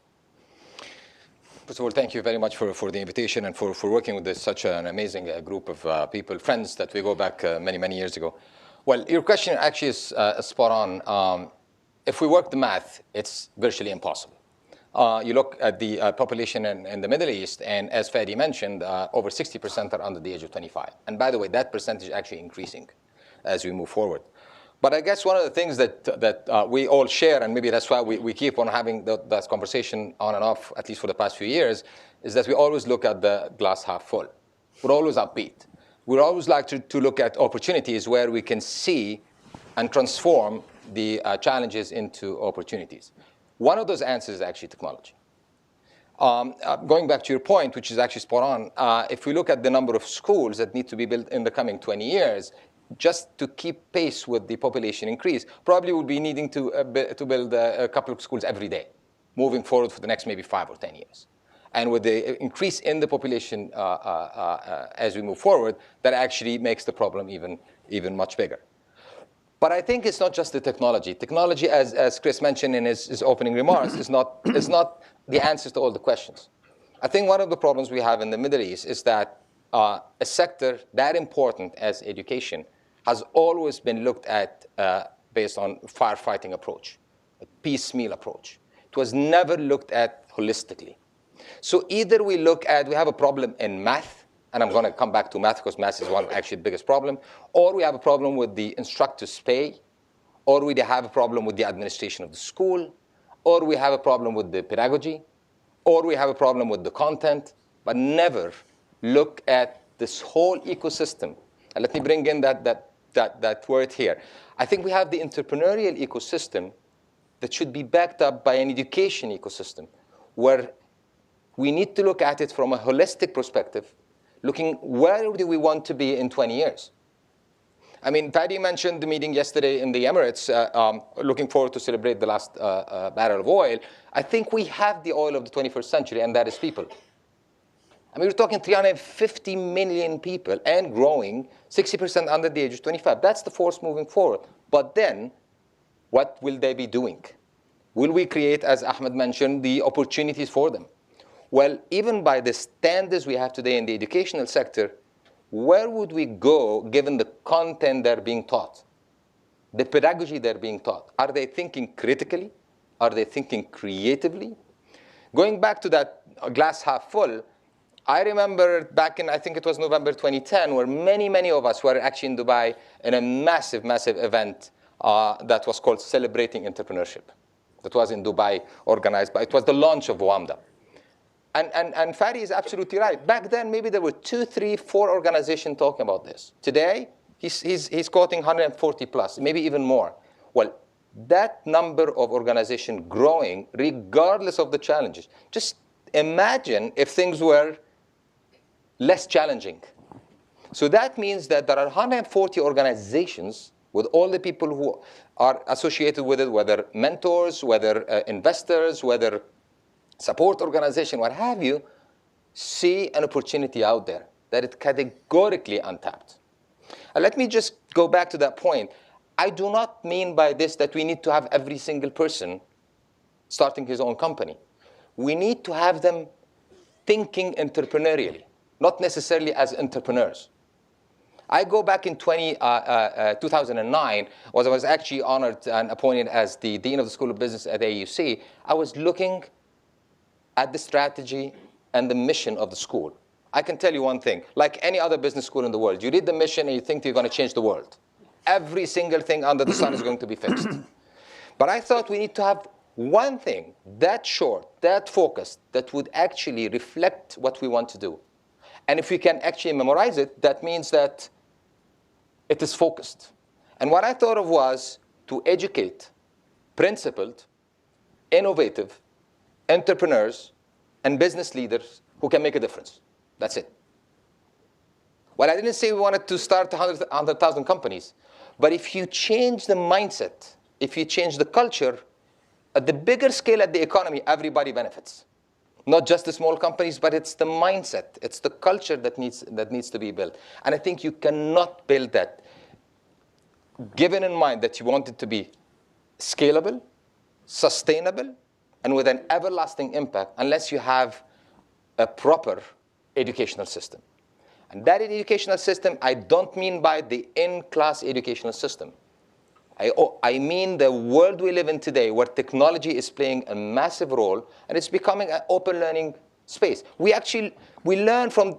Speaker 7: First of all, thank you very much for the invitation and for working with such an amazing group of people, friends that we go back many, many years ago. Well, your question actually is spot on. If we work the math, it's virtually impossible. You look at the population in the Middle East, and as Fadi mentioned, over 60% are under the age of 25. And by the way, that percentage is actually increasing as we move forward. But I guess one of the things that we all share, and maybe that's why we keep on having that conversation on and off, at least for the past few years, is that we always look at the glass half full. We're always upbeat. We always like to look at opportunities where we can see and transform the challenges into opportunities. One of those answers is actually technology. Going back to your point, which is actually spot on, if we look at the number of schools that need to be built in the coming 20 years, just to keep pace with the population increase, probably we'll be needing to build a couple of schools every day, moving forward for the next maybe 5 or 10 years. And with the increase in the population as we move forward, that actually makes the problem even much bigger. But I think it's not just the technology. Technology, as Chris mentioned in his opening remarks, is not the answer to all the questions. I think one of the problems we have in the Middle East is that a sector that important as education has always been looked at based on firefighting approach, a piecemeal approach. It was never looked at holistically. So either we have a problem in math, and I'm going to come back to math because math is one of actually the biggest problem, or we have a problem with the instructor's pay, or we have a problem with the administration of the school, or we have a problem with the pedagogy, or we have a problem with the content, but never look at this whole ecosystem. And let me bring in that word here. I think we have the entrepreneurial ecosystem that should be backed up by an education ecosystem where we need to look at it from a holistic perspective, looking where do we want to be in 20 years. I mean, Paddy mentioned the meeting yesterday in the Emirates, looking forward to celebrate the last barrel of oil. I think we have the oil of the 21st century, and that is people. I mean, we're talking 350 million people and growing, 60% under the age of 25. That's the force moving forward. But then, what will they be doing? Will we create, as Ahmed mentioned, the opportunities for them? Well, even by the standards we have today in the educational sector, where would we go given the content they're being taught, the pedagogy they're being taught? Are they thinking critically? Are they thinking creatively? Going back to that glass half full, I remember back in, I think it was November 2010, where many of us were actually in Dubai in a massive event that was called Celebrating Entrepreneurship. That was in Dubai, organized by, it was the launch of WAMDA. And Fadi is absolutely right. Back then, maybe there were 2, 3, 4 organizations talking about this. Today, he's quoting 140 plus, maybe even more. Well, that number of organizations growing regardless of the challenges. Just imagine if things were less challenging. So that means that there are 140 organizations with all the people who are associated with it, whether mentors, whether investors, whether support organization, what have you, see an opportunity out there that is categorically untapped. And let me just go back to that point. I do not mean by this that we need to have every single person starting his own company. We need to have them thinking entrepreneurially, not necessarily as entrepreneurs. I go back in 2009, I was actually honored and appointed as the Dean of the School of Business at AUC. I was looking at the strategy and the mission of the school. I can tell you one thing, like any other business school in the world, you read the mission and you think you're going to change the world. Every single thing under the sun is going to be fixed. But I thought we need to have one thing that short, that focused, that would actually reflect what we want to do. And if we can actually memorize it, that means that it is focused. And what I thought of was to educate principled, innovative entrepreneurs and business leaders who can make a difference. That's it. Well, I didn't say we wanted to start 100,000 companies. But if you change the mindset, if you change the culture, at the bigger scale at the economy, everybody benefits. Not just the small companies, but it's the mindset. It's the culture that needs to be built. And I think you cannot build that, given in mind that you want it to be scalable, sustainable, and with an everlasting impact, unless you have a proper educational system. And that educational system, I don't mean by the in-class educational system. I mean the world we live in today, where technology is playing a massive role, and it's becoming an open learning space. We learn from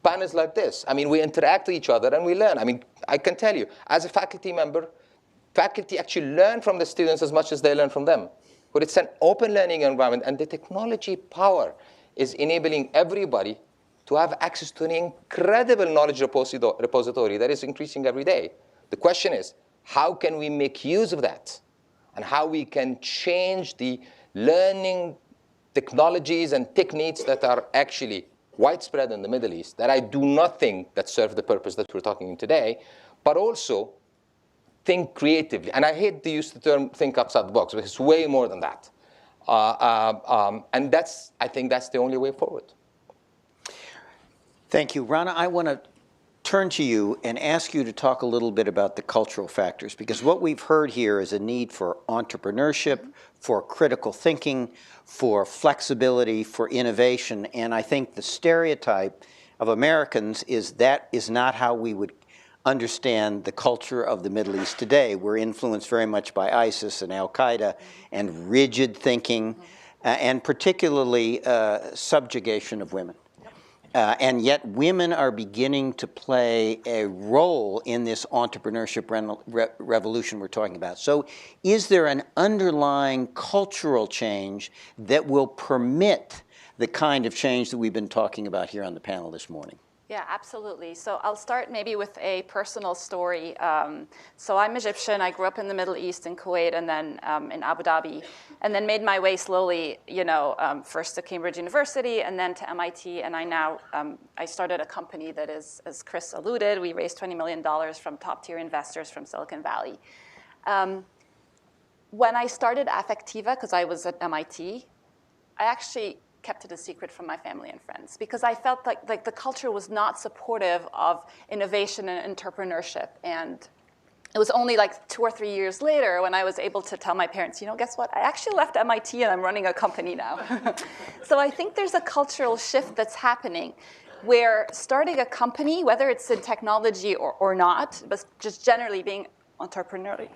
Speaker 7: panels like this. I mean, we interact with each other and we learn. I mean, I can tell you, as a faculty member, faculty actually learn from the students as much as they learn from them. But it's an open learning environment, and the technology power is enabling everybody to have access to an incredible knowledge repository that is increasing every day. The question is, how can we make use of that? And how we can change the learning technologies and techniques that are actually widespread in the Middle East, that I do not think that serve the purpose that we're talking today, but also think creatively. And I hate to use the term think outside the box, because it's way more than that. And I think that's the only way forward.
Speaker 4: Thank you. Rana, I want to turn to you and ask you to talk a little bit about the cultural factors, because what we've heard here is a need for entrepreneurship, for critical thinking, for flexibility, for innovation. And I think the stereotype of Americans is that is not how we would understand the culture of the Middle East today. We're influenced very much by ISIS and Al-Qaeda and rigid thinking, and particularly subjugation of women. And yet women are beginning to play a role in this entrepreneurship revolution we're talking about. So is there an underlying cultural change that will permit the kind of change that we've been talking about here on the panel this morning?
Speaker 8: Yeah, absolutely. So I'll start maybe with a personal story. So I'm Egyptian. I grew up in the Middle East, in Kuwait, and then in Abu Dhabi, and then made my way slowly, first to Cambridge University and then to MIT. And I started a company that is, as Chris alluded, we raised $20 million from top-tier investors from Silicon Valley. When I started Affectiva, because I was at MIT, I actually kept it a secret from my family and friends, because I felt like the culture was not supportive of innovation and entrepreneurship. And it was only like 2 or 3 years later when I was able to tell my parents, guess what? I actually left MIT and I'm running a company now. So I think there's a cultural shift that's happening where starting a company, whether it's in technology or not, but just generally being entrepreneurial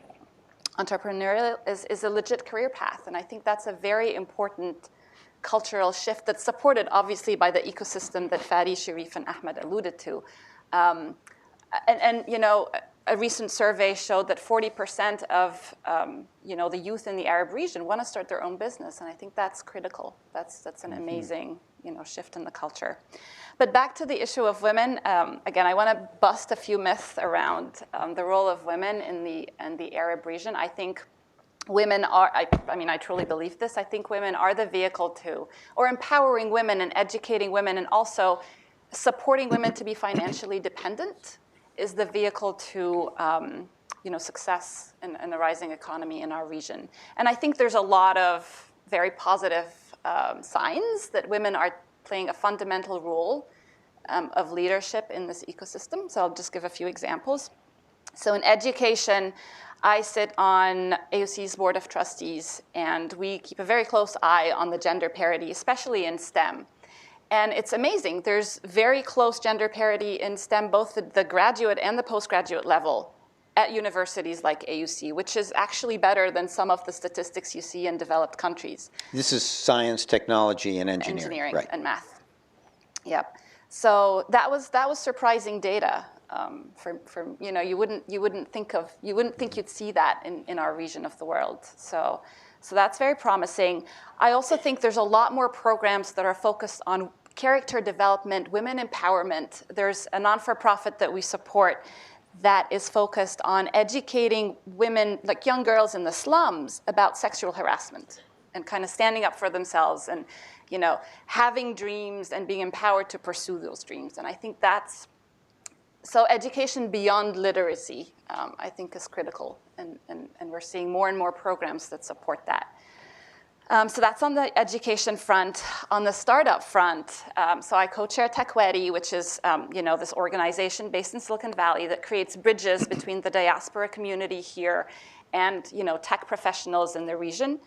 Speaker 8: is a legit career path. And I think that's a very important cultural shift that's supported, obviously, by the ecosystem that Fadi, Sharif, and Ahmed alluded to. A recent survey showed that 40% of the youth in the Arab region want to start their own business, and I think that's critical. That's an amazing shift in the culture. But back to the issue of women. Again, I want to bust a few myths around the role of women in the Arab region. I think women are, I truly believe this. I think women are the vehicle to, or empowering women and educating women and also supporting women to be financially dependent is the vehicle to, success in the rising economy in our region. And I think there's a lot of very positive signs that women are playing a fundamental role of leadership in this ecosystem. So I'll just give a few examples. So in education, I sit on AOC's Board of Trustees, and we keep a very close eye on the gender parity, especially in STEM. And it's amazing. There's very close gender parity in STEM, both the graduate and the postgraduate level at universities like AUC, which is actually better than some of the statistics you see in developed countries.
Speaker 4: This is science, technology, and engineering.
Speaker 8: Engineering,
Speaker 4: right.
Speaker 8: And math. Yep. So that was surprising data. You wouldn't think you'd see that in our region of the world. So that's very promising. I also think there's a lot more programs that are focused on character development, women empowerment. There's a non-for-profit that we support that is focused on educating women, like young girls in the slums, about sexual harassment and kind of standing up for themselves and, having dreams and being empowered to pursue those dreams. And I think so education beyond literacy, I think, is critical. And we're seeing more and more programs that support that. So that's on the education front. On the startup front, so I co-chair TechWeddie, which is this organization based in Silicon Valley that creates bridges between the diaspora community here and tech professionals in the region.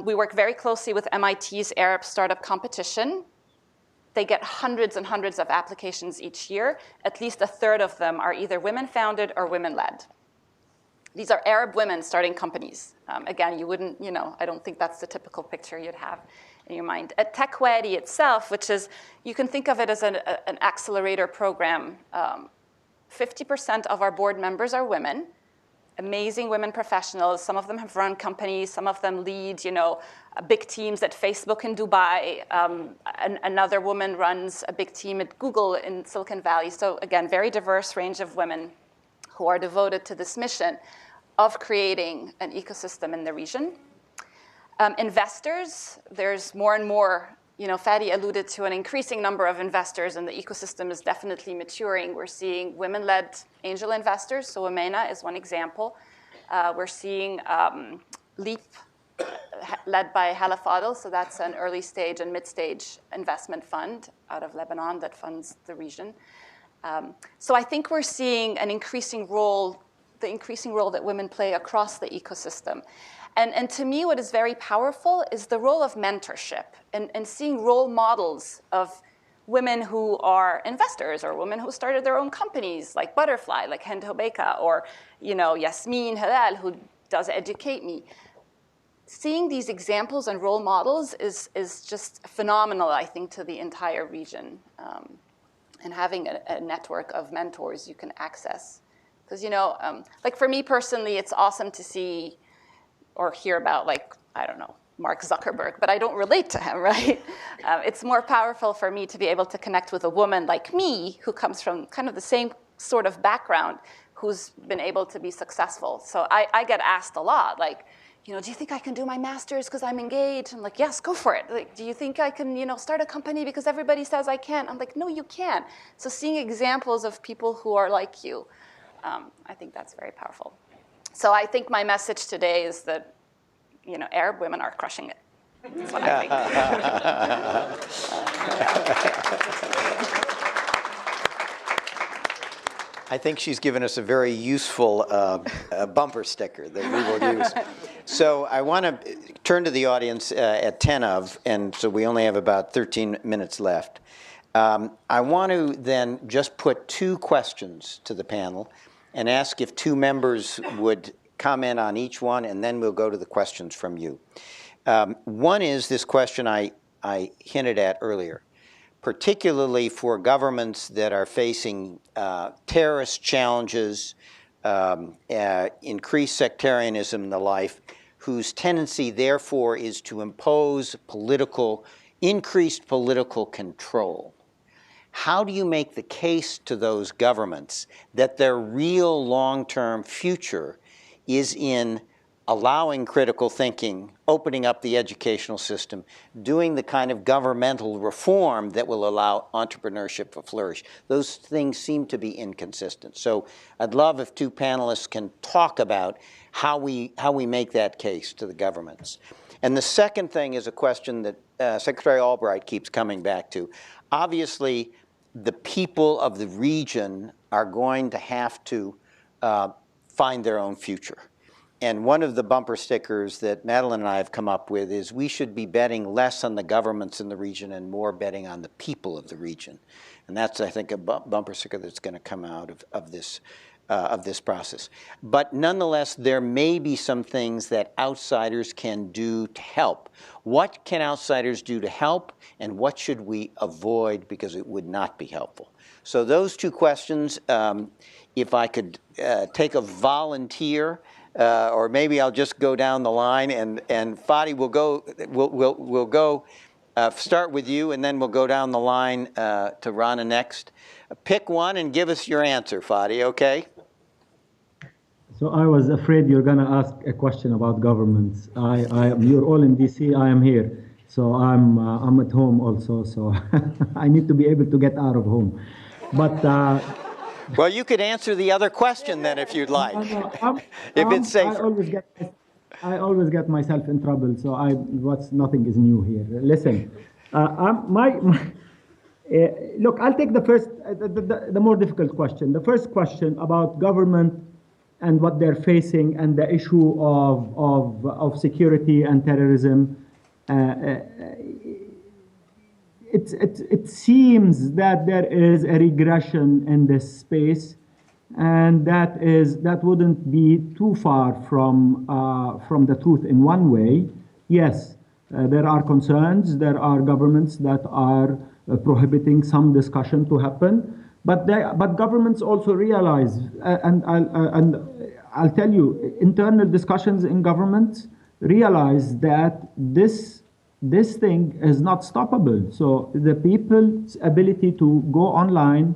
Speaker 8: We work very closely with MIT's Arab Startup Competition. They get hundreds and hundreds of applications each year. At least a third of them are either women-founded or women-led. These are Arab women starting companies. Again, you wouldn't, I don't think that's the typical picture you'd have in your mind. At TechWadi itself, which is, you can think of it as an accelerator program, 50% of our board members are women, amazing women professionals. Some of them have run companies. Some of them lead, big teams at Facebook in Dubai. Another woman runs a big team at Google in Silicon Valley. So again, very diverse range of women who are devoted to this mission of creating an ecosystem in the region. Investors, there's more and more, Fadi alluded to an increasing number of investors, and the ecosystem is definitely maturing. We're seeing women-led angel investors, so Amena is one example. We're seeing Leap, led by Hala Fadel, so that's an early stage and mid-stage investment fund out of Lebanon that funds the region. So I think we're seeing the increasing role that women play across the ecosystem. And to me, what is very powerful is the role of mentorship and seeing role models of women who are investors or women who started their own companies, like Butterfly, like Hind Hobeika, or Yasmin Halal, who does Educate Me. Seeing these examples and role models is just phenomenal, I think, to the entire region. And having a network of mentors you can access. Because, like for me personally, it's awesome to see or hear about, Mark Zuckerberg, but I don't relate to him, right? It's more powerful for me to be able to connect with a woman like me who comes from kind of the same sort of background, who's been able to be successful. So I get asked a lot, do you think I can do my master's because I'm engaged? I'm like, yes, go for it. Do you think I can, start a company because everybody says I can't? I'm like, no, you can. So seeing examples of people who are like you, I think that's very powerful. So I think my message today is that, Arab women are crushing it. That's what I think.
Speaker 4: I think she's given us a very useful bumper sticker that we will use. So I want to turn to the audience at 10 of, and so we only have about 13 minutes left. I want to then just put 2 questions to the panel and ask if 2 members would comment on each one, and then we'll go to the questions from you. One is this question I hinted at earlier, particularly for governments that are facing terrorist challenges, increased sectarianism and the like, whose tendency, therefore, is to impose increased political control. How do you make the case to those governments that their real long-term future is in allowing critical thinking, opening up the educational system, doing the kind of governmental reform that will allow entrepreneurship to flourish? Those things seem to be inconsistent. So I'd love if 2 panelists can talk about how we make that case to the governments. And the second thing is a question that Secretary Albright keeps coming back to. Obviously, the people of the region are going to have to find their own future. And one of the bumper stickers that Madeline and I have come up with is we should be betting less on the governments in the region and more betting on the people of the region. And that's, I think, a bumper sticker that's going to come out of this process. But nonetheless, there may be some things that outsiders can do to help. What can outsiders do to help, and what should we avoid because it would not be helpful? So those 2 questions, if I could take a volunteer, or maybe I'll just go down the line, and Fadi will go start with you, and then we'll go down the line to Rana next. Pick one and give us your answer, Fadi, okay?
Speaker 5: So I was afraid you're going to ask a question about governments. You're all in DC, I am here. So I'm at home also, so I need to be able to get out of home. But
Speaker 4: well, you could answer the other question then if you'd like, if it's safer.
Speaker 5: I always get myself in trouble, so nothing is new here. Listen, look, I'll take the first, the more difficult question. The first question about government and what they're facing and the issue of security and terrorism. It seems that there is a regression in this space. and that wouldn't be too far from the truth in one way. Yes, there are concerns. There are governments that are prohibiting some discussion to happen, but governments also realize, and I'll tell you, internal discussions in governments realize that this thing is not stoppable. So the people's ability to go online,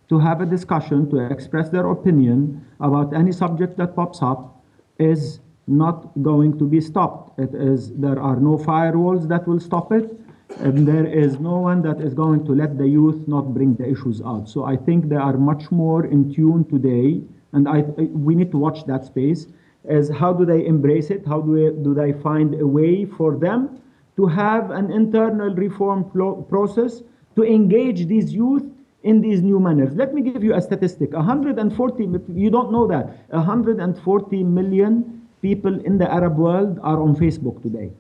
Speaker 5: to have a discussion, to express their opinion about any subject that pops up is not going to be stopped. There are no firewalls that will stop it, and there is no one that is going to let the youth not bring the issues out. So I think they are much more in tune today, and we need to watch that space, as how do they embrace it? How do they find a way for them to have an internal reform process to engage these youth in these new manners. Let me give you a statistic. 140, you don't know that, 140 million people in the Arab world are on Facebook today.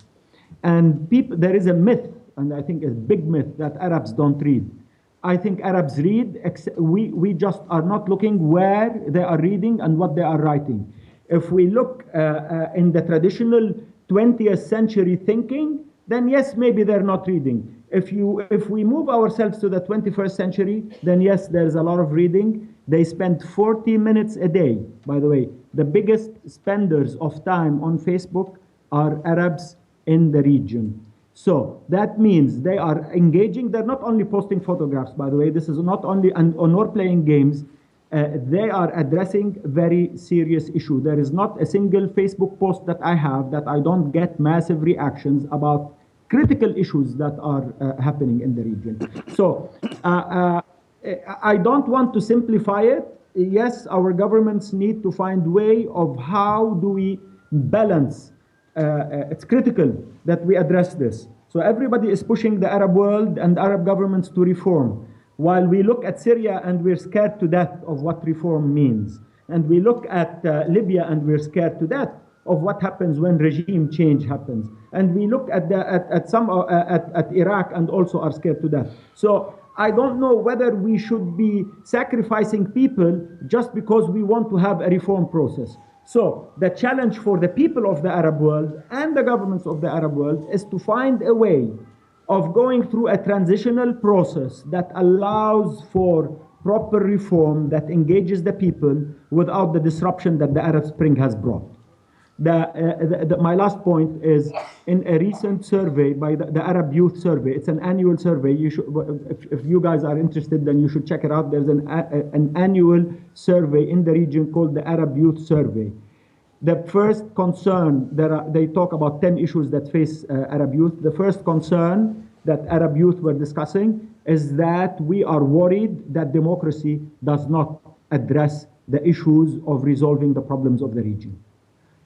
Speaker 5: And there is a myth, and I think a big myth, that Arabs don't read. I think Arabs read, we just are not looking where they are reading and what they are writing. If we look in the traditional 20th century thinking, then yes, maybe they're not reading. If we move ourselves to the 21st century, then yes, there's a lot of reading. They spend 40 minutes a day. By the way, the biggest spenders of time on Facebook are Arabs in the region. So that means they are engaging. They're not only posting photographs, by the way. This is not only, or playing games. They are addressing very serious issue. There is not a single Facebook post that I have that I don't get massive reactions about critical issues that are happening in the region. So I don't want to simplify it. Yes, our governments need to find way of how do we balance. It's critical that we address this. So everybody is pushing the Arab world and Arab governments to reform. While we look at Syria and we're scared to death of what reform means. And we look at Libya and we're scared to death of what happens when regime change happens. And we look at Iraq and also are scared to death. So I don't know whether we should be sacrificing people just because we want to have a reform process. So the challenge for the people of the Arab world and the governments of the Arab world is to find a way of going through a transitional process that allows for proper reform that engages the people without the disruption that the Arab Spring has brought. My last point is, in a recent survey by the Arab Youth Survey, it's an annual survey. If you guys are interested, then you should check it out. There's an annual survey in the region called the Arab Youth Survey. The first concern, they talk about 10 issues that face Arab youth. The first concern that Arab youth were discussing is that we are worried that democracy does not address the issues of resolving the problems of the region.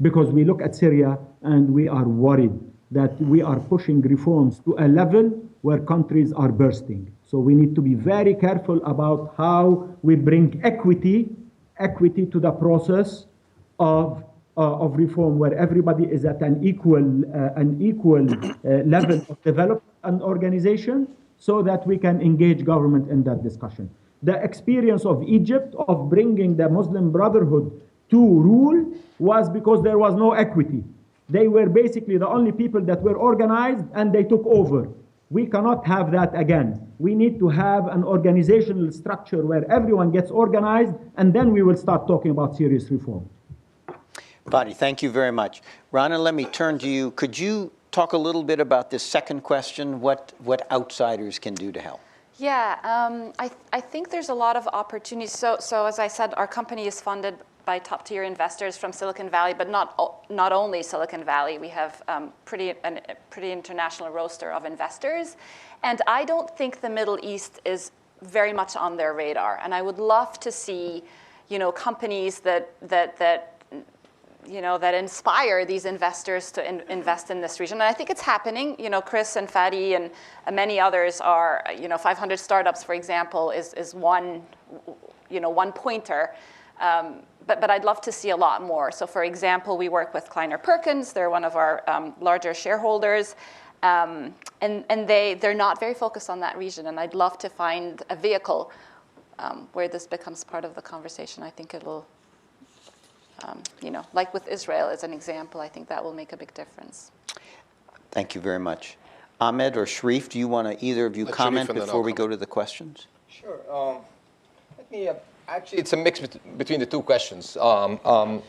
Speaker 5: Because we look at Syria and we are worried that we are pushing reforms to a level where countries are bursting. So we need to be very careful about how we bring equity to the process of reform, where everybody is at an equal level of development and organization, so that we can engage government in that discussion. The experience of Egypt of bringing the Muslim Brotherhood to rule was because there was no equity. They were basically the only people that were organized and they took over. We cannot have that again. We need to have an organizational structure where everyone gets organized, and then we will start talking about serious reform.
Speaker 4: Fadi, thank you very much. Rana, let me turn to you. Could you talk a little bit about this second question, what outsiders can do to help?
Speaker 8: Yeah, I think there's a lot of opportunities. So as I said, our company is funded by top-tier investors from Silicon Valley, but not only Silicon Valley. We have a pretty international roster of investors. And I don't think the Middle East is very much on their radar. And I would love to see, companies that inspire these investors to invest in this region. And I think it's happening. Chris and Fadi and many others are, 500 Startups, for example, is one pointer. But I'd love to see a lot more. So for example, we work with Kleiner Perkins. They're one of our larger shareholders. And they're not very focused on that region. And I'd love to find a vehicle where this becomes part of the conversation, I think it'll, like with Israel as an example, I think that will make a big difference.
Speaker 4: Thank you very much. Ahmed or Sharif, do you want to, either of you
Speaker 6: Let
Speaker 4: comment
Speaker 6: Sharif and then
Speaker 4: before
Speaker 6: I'll
Speaker 4: we
Speaker 6: comment.
Speaker 4: go to the questions?
Speaker 7: Sure. Let me, actually, it's a mix between the two questions. More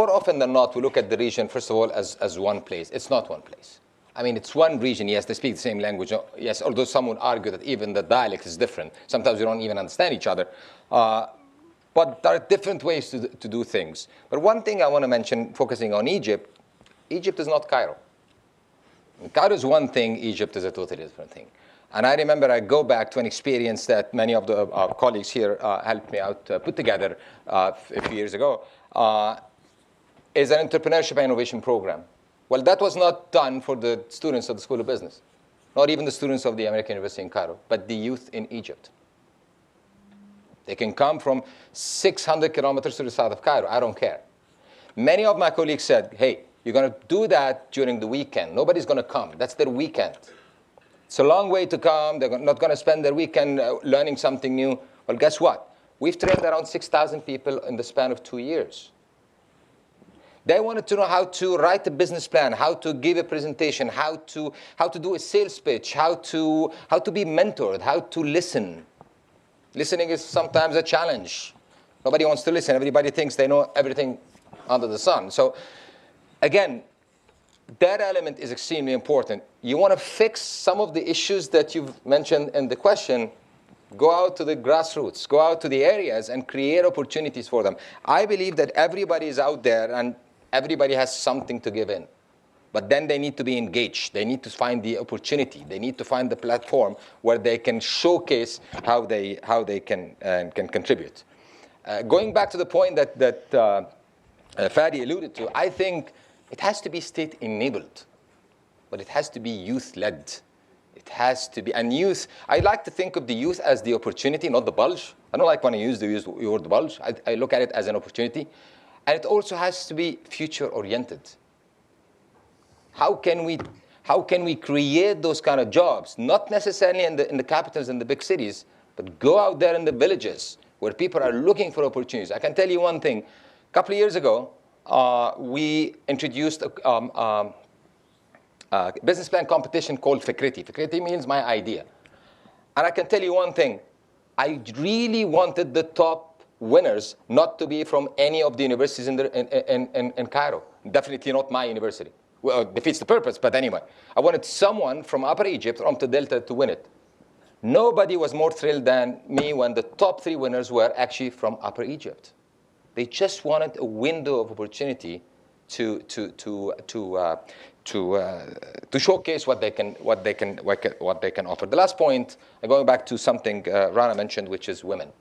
Speaker 7: often than not, we look at the region, first of all, as one place. It's not one place. I mean, it's one region. Yes, they speak the same language. Yes, although some would argue that even the dialect is different. Sometimes we don't even understand each other. But there are different ways to do things. But one thing I want to mention, focusing on Egypt, Egypt is not Cairo. Cairo is one thing, Egypt is a totally different thing. And I remember I go back to an experience that many of the colleagues here helped me out put together a few years ago, is an entrepreneurship and innovation program. Well, that was not done for the students of the School of Business, not even the students of the American University in Cairo, but the youth in Egypt. They can come from 600 kilometers to the south of Cairo. I don't care. Many of my colleagues said, hey, you're going to do that during the weekend. Nobody's going to come. That's their weekend. It's a long way to come. They're not going to spend their weekend learning something new. Well, guess what? We've trained around 6,000 people in the span of 2 years. They wanted to know how to write a business plan, how to give a presentation, how to do a sales pitch, how to be mentored, how to listen. Listening is sometimes a challenge. Nobody wants to listen. Everybody thinks they know everything under the sun. So again, that element is extremely important. You want to fix some of the issues that you've mentioned in the question, go out to the grassroots, go out to the areas and create opportunities for them. I believe that everybody is out there and everybody has something to give in. But then they need to be engaged. They need to find the opportunity. They need to find the platform where they can showcase how they can contribute. Going back to the point that Fadi alluded to, I think it has to be state-enabled, but it has to be youth-led. It has to be, and youth, I like to think of the youth as the opportunity, not the bulge. I don't like when I use the word bulge. I look at it as an opportunity. And it also has to be future-oriented. How can we create those kind of jobs? Not necessarily in the capitals and the big cities, but go out there in the villages where people are looking for opportunities. I can tell you one thing. A couple of years ago, we introduced a business plan competition called Fikriti. Fikriti means my idea. And I can tell you one thing. I really wanted the top winners not to be from any of the universities in Cairo. Definitely not my university. Well, it defeats the purpose, but anyway. I wanted someone from Upper Egypt, from the Delta, to win it. Nobody was more thrilled than me when the top 3 winners were actually from Upper Egypt. They just wanted a window of opportunity to showcase what they can offer. The last point, going back to something Rana mentioned, which is women.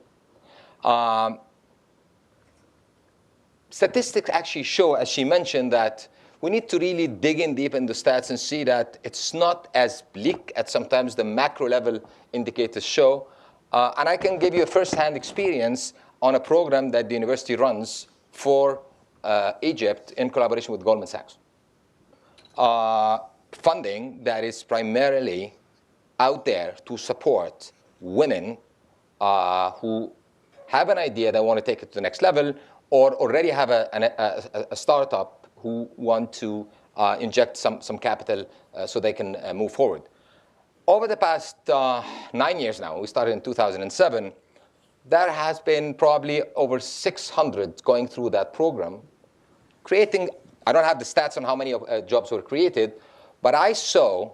Speaker 7: Statistics actually show, as she mentioned, that we need to really dig in deep in the stats and see that it's not as bleak as sometimes the macro level indicators show. And I can give you a first-hand experience on a program that the university runs for Egypt in collaboration with Goldman Sachs. Funding that is primarily out there to support women who have an idea that want to take it to the next level, or already have a startup who want to inject some capital so they can move forward. Over the past 9 years now, we started in 2007, there has been probably over 600 going through that program, creating, I don't have the stats on how many jobs were created, but I saw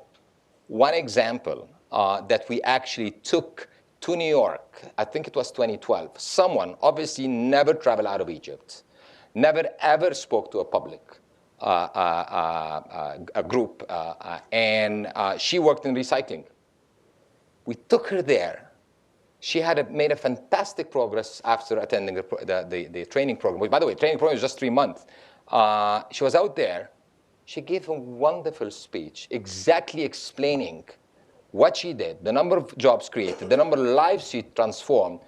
Speaker 7: one example that we actually took to New York. I think it was 2012. Someone obviously never traveled out of Egypt, never ever spoke to a public a group, and she worked in recycling. We took her there. She had made a fantastic progress after attending the training program. By the way, training program was just 3 months. She was out there. She gave a wonderful speech exactly explaining what she did, the number of jobs created, the number of lives she transformed,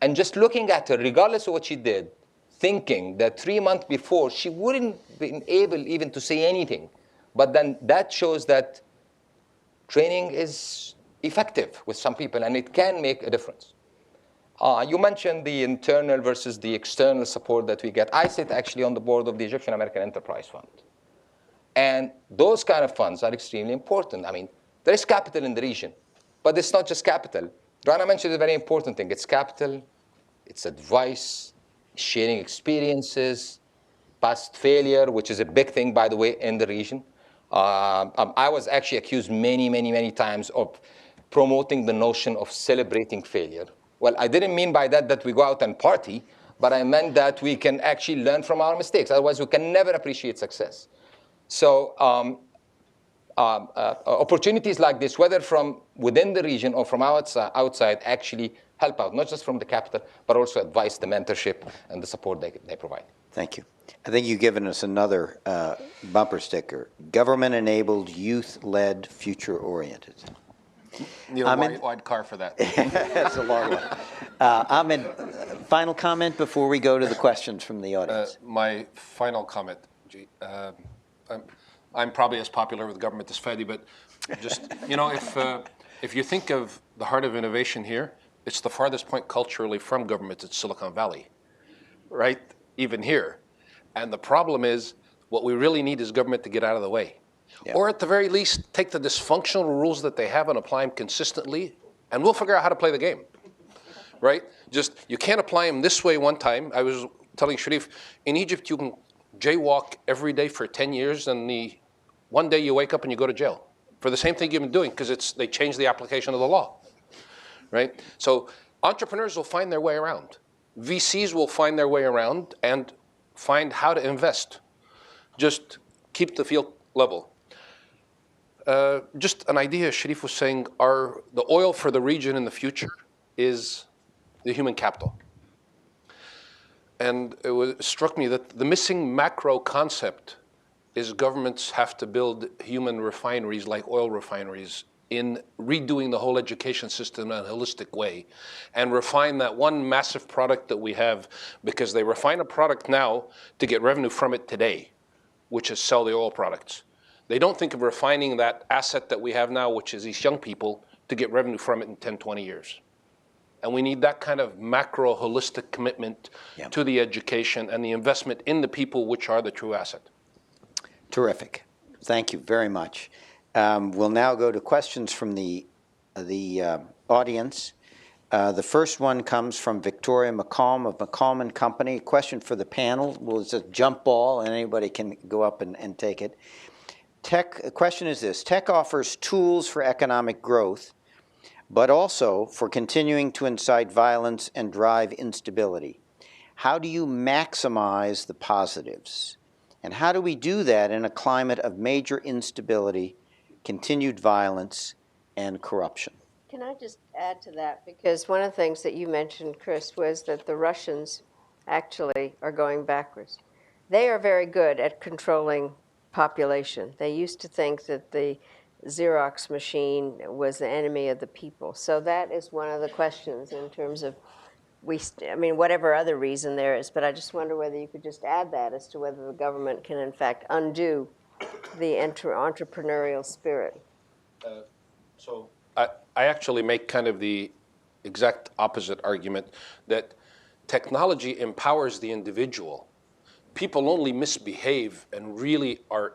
Speaker 7: and just looking at her, regardless of what she did, thinking that 3 months before she wouldn't been able even to say anything. But then that shows that training is effective with some people and it can make a difference. You mentioned the internal versus the external support that we get. I sit actually on the board of the Egyptian American Enterprise Fund. And those kind of funds are extremely important. I mean, there is capital in the region, but it's not just capital. Rana mentioned a very important thing. It's capital, it's advice, sharing experiences, past failure, which is a big thing, by the way, in the region. I was actually accused many times of promoting the notion of celebrating failure. Well, I didn't mean by that that we go out and party, but I meant that we can actually learn from our mistakes. Otherwise, we can never appreciate success. So opportunities like this, whether from within the region or from outside, actually help out, not just from the capital, but also advice, the mentorship, and the support they provide.
Speaker 4: Thank you. I think you've given us another bumper sticker, government-enabled, youth-led, future-oriented.
Speaker 6: Need a wide car for that.
Speaker 4: That's a long one. Ahmed, final comment before we go to the questions from the audience.
Speaker 6: My final comment, I'm probably as popular with the government as Fadi, but just, if you think of the heart of innovation here, it's the farthest point culturally from government. It's Silicon Valley, right? Even here. And the problem is, what we really need is government to get out of the way. Yeah. Or at the very least, take the dysfunctional rules that they have and apply them consistently, and we'll figure out how to play the game, right? Just, you can't apply them this way one time. I was telling Sharif, in Egypt, you can jaywalk every day for 10 years, and one day you wake up and you go to jail for the same thing you've been doing, because they changed the application of the law, right? So entrepreneurs will find their way around. VCs will find their way around and find how to invest. Just keep the field level. Just an idea, Sharif was saying, the oil for the region in the future is the human capital. And it struck me that the missing macro concept is governments have to build human refineries like oil refineries in redoing the whole education system in a holistic way and refine that one massive product that we have, because they refine a product now to get revenue from it today, which is sell the oil products. They don't think of refining that asset that we have now, which is these young people, to get revenue from it in 10, 20 years. And we need that kind of macro holistic commitment to the education and the investment in the people, which are the true asset.
Speaker 4: Terrific. Thank you very much. We'll now go to questions from the audience. The first one comes from Victoria McComb of McComb & Company. A question for the panel. Well, it's a jump ball, and anybody can go up and take it. The question is this: tech offers tools for economic growth, but also for continuing to incite violence and drive instability. How do you maximize the positives? And how do we do that in a climate of major instability, continued violence, and corruption?
Speaker 2: Can I just add to that? Because one of the things that you mentioned, Chris, was that the Russians actually are going backwards. They are very good at controlling population. They used to think that the Xerox machine was the enemy of the people. So that is one of the questions in terms of, whatever other reason there is, but I just wonder whether you could just add that as to whether the government can, in fact, undo the entrepreneurial spirit.
Speaker 6: So I actually make kind of the exact opposite argument, that technology empowers the individual. People only misbehave and really are,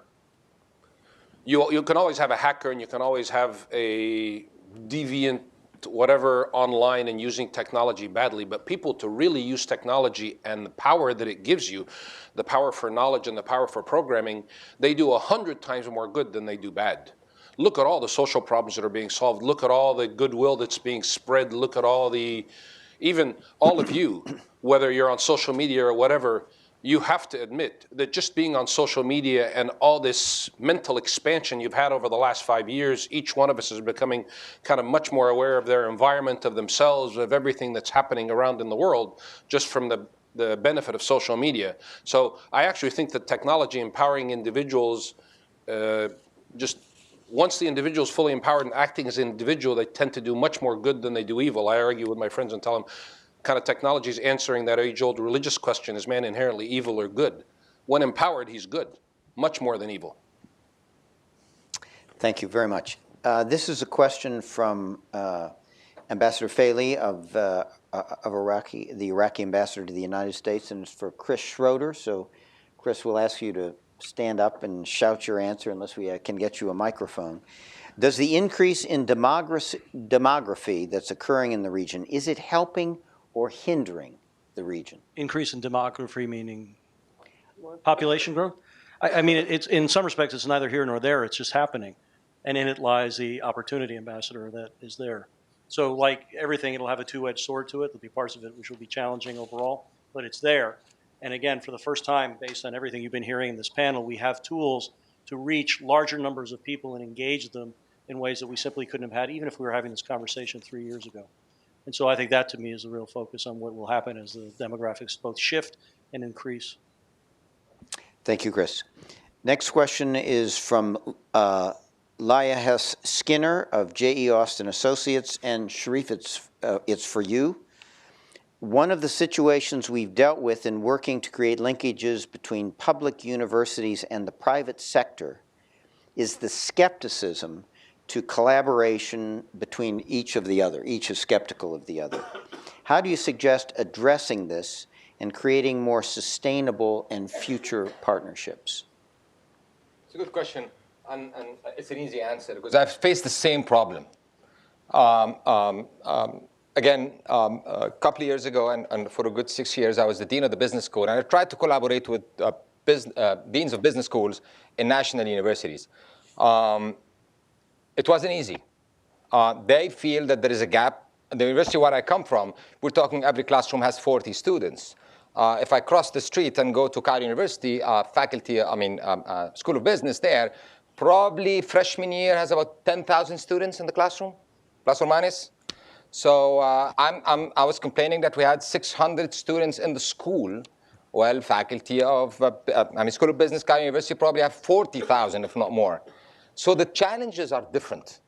Speaker 6: you can always have a hacker and you can always have a deviant whatever online and using technology badly, but people to really use technology and the power that it gives you, the power for knowledge and the power for programming, they do 100 times more good than they do bad. Look at all the social problems that are being solved. Look at all the goodwill that's being spread. Look at even all of you, whether you're on social media or whatever, you have to admit that just being on social media and all this mental expansion you've had over the last 5 years, each one of us is becoming kind of much more aware of their environment, of themselves, of everything that's happening around in the world, just from the benefit of social media. So I actually think that technology empowering individuals, just once the individual is fully empowered and acting as an individual, they tend to do much more good than they do evil. I argue with my friends and tell them, kind of technology is answering that age-old religious question, is man inherently evil or good? When empowered, he's good, much more than evil.
Speaker 4: Thank you very much. This is a question from Ambassador Faley of Iraqi, the Iraqi ambassador to the United States, and it's for Chris Schroeder. So, Chris, we'll ask you to stand up and shout your answer unless we can get you a microphone. Does the increase in demography that's occurring in the region, is it helping or hindering the region?
Speaker 3: Increase in demography meaning population growth? I mean, it's in some respects, it's neither here nor there. It's just happening. And in it lies the opportunity, Ambassador, that is there. So like everything, it'll have a two-edged sword to it. There'll be parts of it which will be challenging overall, but it's there. And again, for the first time, based on everything you've been hearing in this panel, we have tools to reach larger numbers of people and engage them in ways that we simply couldn't have had, even if we were having this conversation 3 years ago. And so I think that, to me, is the real focus on what will happen as the demographics both shift and increase.
Speaker 4: Thank you, Chris. Next question is from Laia Hess Skinner of J.E. Austin Associates, and Sharif, it's for you. One of the situations we've dealt with in working to create linkages between public universities and the private sector is the skepticism to collaboration between each of the other. Each is skeptical of the other. How do you suggest addressing this and creating more sustainable and future partnerships?
Speaker 7: It's a good question, and it's an easy answer because I've faced the same problem. Again, a couple of years ago, and for a good 6 years, I was the dean of the business school, and I tried to collaborate with deans of business schools in national universities. It wasn't easy. They feel that there is a gap. The university where I come from, we're talking every classroom has 40 students. If I cross the street and go to Cairo University, School of Business there, probably freshman year has about 10,000 students in the classroom, plus or minus. So I was complaining that we had 600 students in the school. Well, faculty of School of Business, Cairo University probably have 40,000, if not more. So the challenges are different.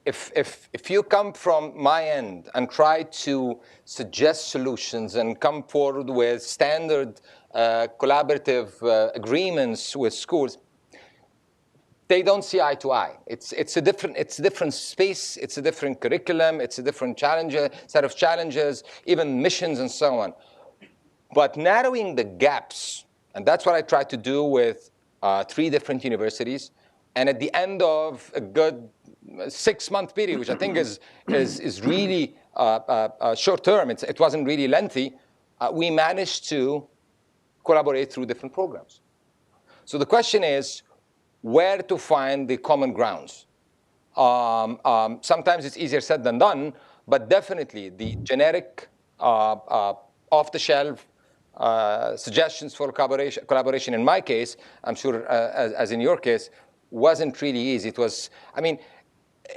Speaker 7: If you come from my end and try to suggest solutions and come forward with standard collaborative agreements with schools, they don't see eye to eye. It's a different space, it's a different curriculum, it's a different set of challenges, even missions and so on. But narrowing the gaps, and that's what I tried to do with 3 different universities, and at the end of a good 6-month period, which I think is really short term, it wasn't really lengthy, we managed to collaborate through different programs. So the question is, where to find the common grounds. Sometimes it's easier said than done, but definitely the generic, off-the-shelf suggestions for collaboration in my case, I'm sure as in your case, wasn't really easy. It was,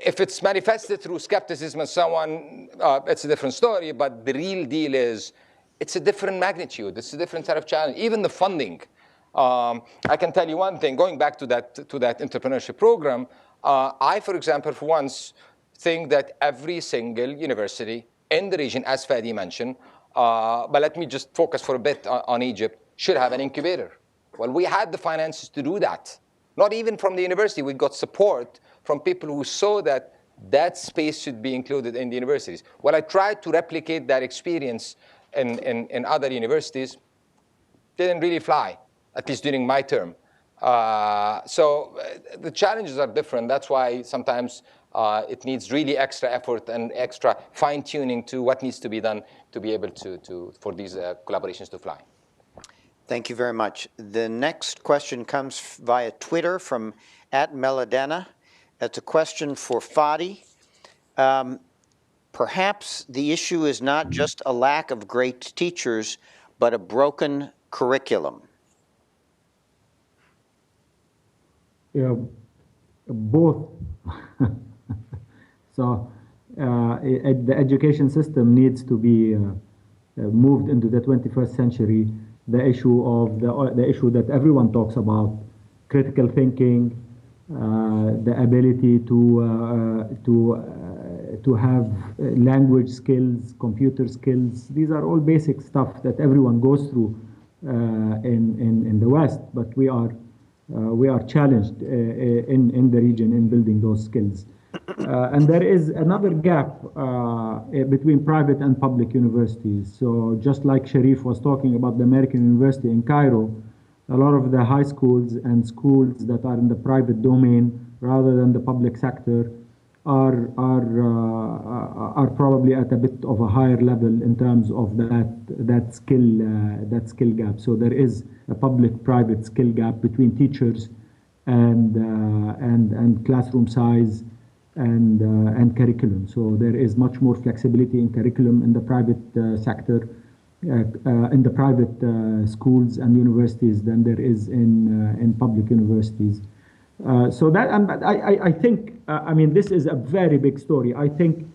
Speaker 7: if it's manifested through skepticism and so on, it's a different story, but the real deal is, it's a different magnitude, it's a different set of challenge, even the funding. I can tell you one thing, going back to that entrepreneurship program, I, for example, for once, think that every single university in the region, as Fadi mentioned, but let me just focus for a bit on Egypt, should have an incubator. Well, we had the finances to do that. Not even from the university, we got support from people who saw that that space should be included in the universities. Well, I tried to replicate that experience in other universities, didn't really fly, at least during my term. So the challenges are different. That's why sometimes it needs really extra effort and extra fine-tuning to what needs to be done to be able for these collaborations to fly.
Speaker 4: Thank you very much. The next question comes via Twitter from @Meladena. It's a question for Fadi. Perhaps the issue is not just a lack of great teachers, but a broken curriculum.
Speaker 5: Yeah, both. So the education system needs to be moved into the 21st century. The issue that everyone talks about, critical thinking, the ability to have language skills, computer skills. These are all basic stuff that everyone goes through in the West, but we are challenged in the region in building those skills. And there is another gap between private and public universities. So just like Sharif was talking about the American University in Cairo, a lot of the high schools and schools that are in the private domain rather than the public sector are probably at a bit of a higher level in terms of that skill gap. So there is a public-private skill gap between teachers and classroom size and curriculum. So there is much more flexibility in curriculum in the private sector, in the private schools and universities than there is in public universities. So that I think I mean this is a very big story. I think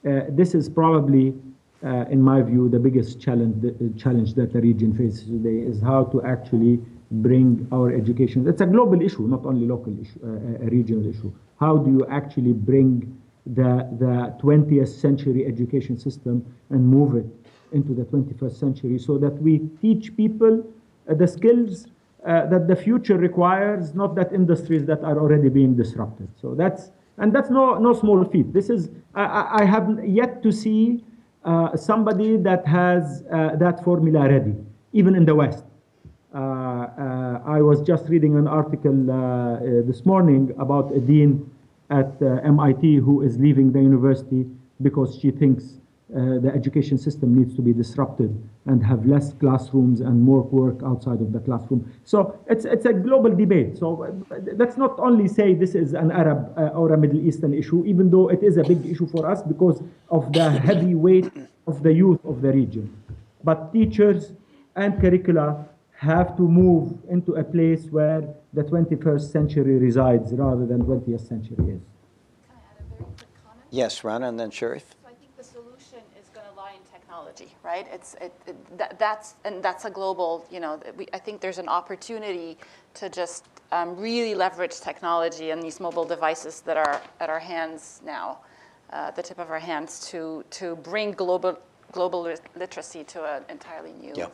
Speaker 5: this is probably, in my view, the biggest challenge that the region faces today is how to actually bring our education. It's a global issue, not only local issue, a regional issue. How do you actually bring the 20th century education system and move it into the 21st century so that we teach people the skills that the future requires, not that industries that are already being disrupted. So that's no small feat. This is I have yet to see somebody that has that formula ready, even in the West. I was just reading an article this morning about a dean at MIT who is leaving the university because she thinks the education system needs to be disrupted and have less classrooms and more work outside of the classroom. So it's a global debate. So let's not only say this is an Arab or a Middle Eastern issue, even though it is a big issue for us because of the heavy weight of the youth of the region. But teachers and curricula have to move into a place where the 21st century resides rather than 20th century is.
Speaker 8: Can I add a very quick comment?
Speaker 4: Yes, Rana, and then Sharif.
Speaker 8: So I think the solution is going to lie in technology, right? That's a global, I think there's an opportunity to just really leverage technology and these mobile devices that are at our hands now, the tip of our hands, to bring global literacy to an entirely new.
Speaker 4: Yeah.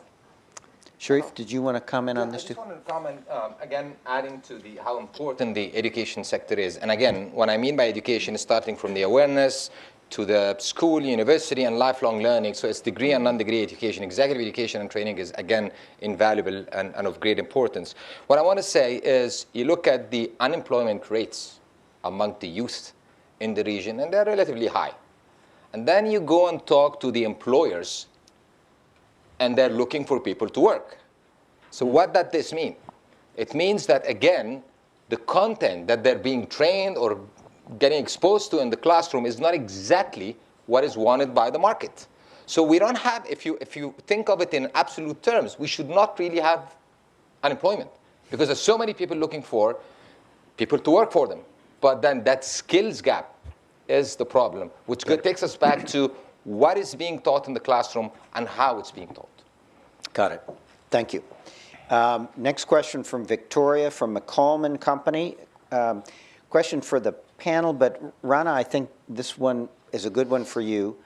Speaker 4: Sharif, did you want to comment on this
Speaker 7: I
Speaker 4: too?
Speaker 7: just wanted to comment, again, adding to how important the education sector is. And again, what I mean by education is starting from the awareness to the school, university, and lifelong learning. So it's degree and non-degree education. Executive education and training is, again, invaluable and of great importance. What I want to say is you look at the unemployment rates among the youth in the region, and they're relatively high. And then you go and talk to the employers, and they're looking for people to work. So what does this mean? It means that, again, the content that they're being trained or getting exposed to in the classroom is not exactly what is wanted by the market. So we don't have, if you think of it in absolute terms, we should not really have unemployment because there's so many people looking for people to work for them. But then that skills gap is the problem, which takes us back to what is being taught in the classroom and how it's being taught.
Speaker 4: Got it. Thank you. Next question from Victoria from McCallum and Company. Question for the panel, but Rana, I think this one is a good one for you.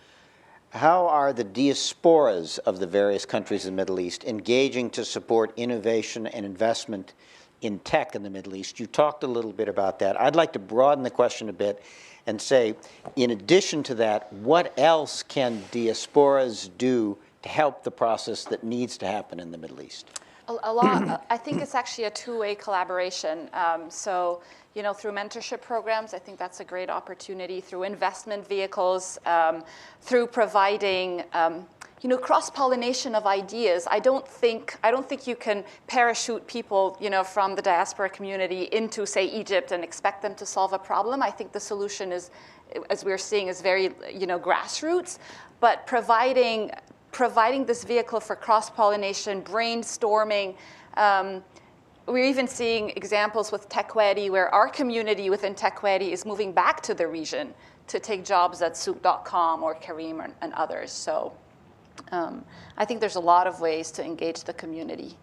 Speaker 4: How are the diasporas of the various countries in the Middle East engaging to support innovation and investment in tech in the Middle East? You talked a little bit about that. I'd like to broaden the question a bit and say, in addition to that, what else can diasporas do to help the process that needs to happen in the Middle East?
Speaker 8: A lot. I think it's actually a two-way collaboration. So, through mentorship programs, I think that's a great opportunity. Through investment vehicles, through providing, cross-pollination of ideas. I don't think you can parachute people, from the diaspora community into, say, Egypt and expect them to solve a problem. I think the solution is, as we're seeing, is very, grassroots. But providing this vehicle for cross-pollination, brainstorming. We're even seeing examples with TechWedi where our community within TechWedi is moving back to the region to take jobs at Souq.com or Kareem and others. So I think there's a lot of ways to engage the community.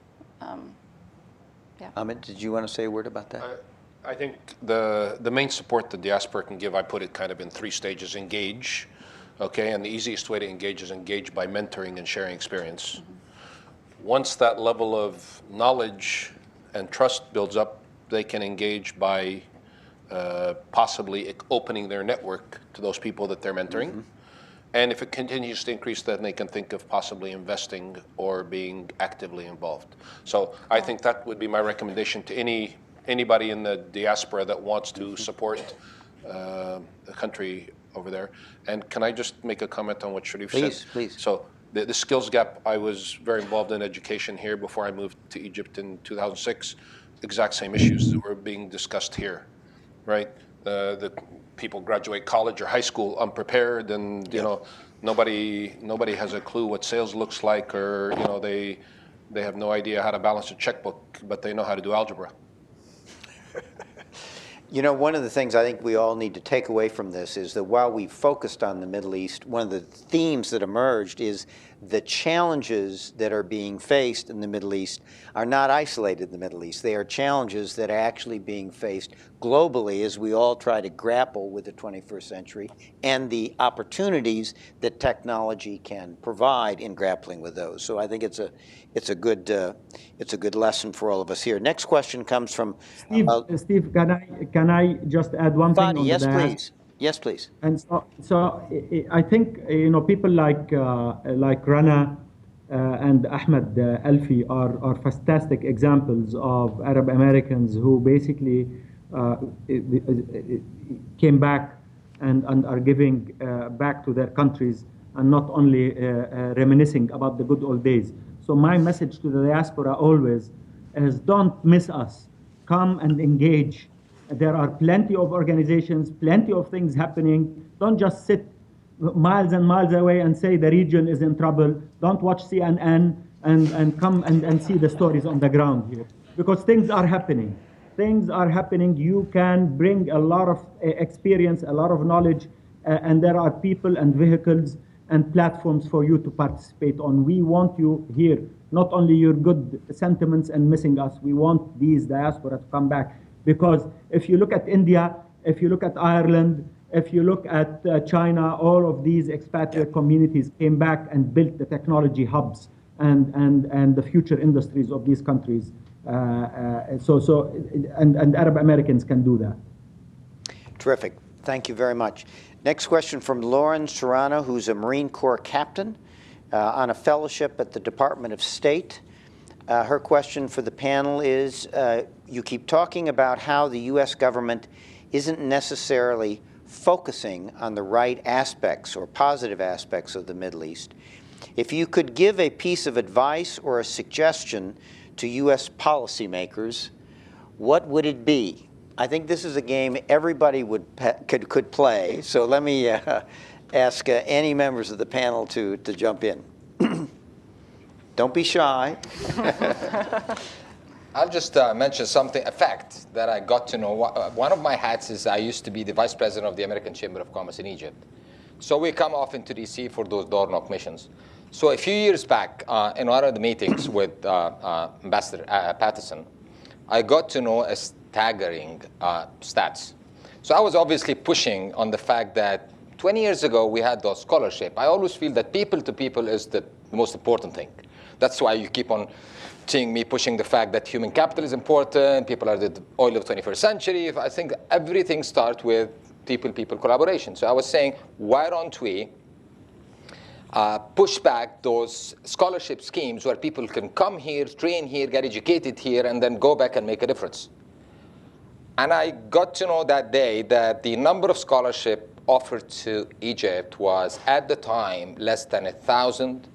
Speaker 4: Ahmed, did you want to say a word about that?
Speaker 6: I think the main support the diaspora can give, I put it kind of in 3 stages. Engage. Okay, and the easiest way to engage is engage by mentoring and sharing experience. Mm-hmm. Once that level of knowledge and trust builds up, they can engage by possibly opening their network to those people that they're mentoring. And if it continues to increase, then they can think of possibly investing or being actively involved. So I think that would be my recommendation to anybody in the diaspora that wants to support the country over there. And can I just make a comment on what Sharif said?
Speaker 4: Please.
Speaker 6: So the skills gap, I was very involved in education here before I moved to Egypt in 2006. Exact same issues that were being discussed here, right? The people graduate college or high school unprepared, and you know, nobody has a clue what sales looks like, or you know, they have no idea how to balance a checkbook, but they know how to do algebra.
Speaker 4: You know, one of the things I think we all need to take away from this is that while we focused on the Middle East, one of the themes that emerged is the challenges that are being faced in the Middle East are not isolated in the Middle East. They are challenges that are actually being faced globally as we all try to grapple with the 21st century and the opportunities that technology can provide in grappling with those. So I think it's a good lesson for all of us here. Next question comes from
Speaker 5: Steve, can I just add one thing on
Speaker 4: yes,
Speaker 5: that?
Speaker 4: please. Yes, please.
Speaker 5: And so I think, you know, people like Rana and Ahmed Alfi are fantastic examples of Arab Americans who basically came back and are giving back to their countries and not only reminiscing about the good old days. So my message to the diaspora always is, don't miss us. Come and engage. There are plenty of organizations, plenty of things happening. Don't just sit miles and miles away and say the region is in trouble. Don't watch CNN and come and see the stories on the ground here. Because things are happening. Things are happening. You can bring a lot of experience, a lot of knowledge, and there are people and vehicles and platforms for you to participate on. We want you here, not only your good sentiments and missing us. We want these diaspora to come back. Because if you look at India, if you look at Ireland, if you look at China, all of these expatriate communities came back and built the technology hubs and the future industries of these countries. And Arab Americans can do that.
Speaker 4: Terrific. Thank you very much. Next question from Lauren Serrano, who's a Marine Corps captain on a fellowship at the Department of State. Her question for the panel is, you keep talking about how the U.S. government isn't necessarily focusing on the right aspects or positive aspects of the Middle East. If you could give a piece of advice or a suggestion to U.S. policymakers, what would it be? I think this is a game everybody could play, so let me ask any members of the panel to jump in. Don't be shy.
Speaker 7: I'll just mention something, a fact that I got to know. One of my hats is I used to be the vice president of the American Chamber of Commerce in Egypt. So we come often to DC for those door knock missions. So a few years back, in one of the meetings with Ambassador Patterson, I got to know a staggering stats. So I was obviously pushing on the fact that 20 years ago we had those scholarship. I always feel that people to people is the most important thing. That's why you keep on seeing me pushing the fact that human capital is important, people are the oil of the 21st century. I think everything starts with people-people collaboration. So I was saying, why don't we push back those scholarship schemes where people can come here, train here, get educated here, and then go back and make a difference. And I got to know that day that the number of scholarship offered to Egypt was, at the time, less than 1,000.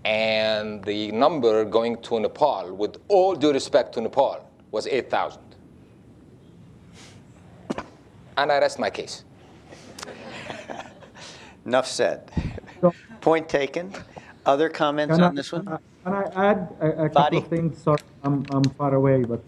Speaker 7: And the number going to Nepal, with all due respect to Nepal, was 8,000. And I rest my case.
Speaker 4: Enough said. Point taken. Other comments on this one?
Speaker 5: Can I add a couple of things? Sorry, I'm far away, but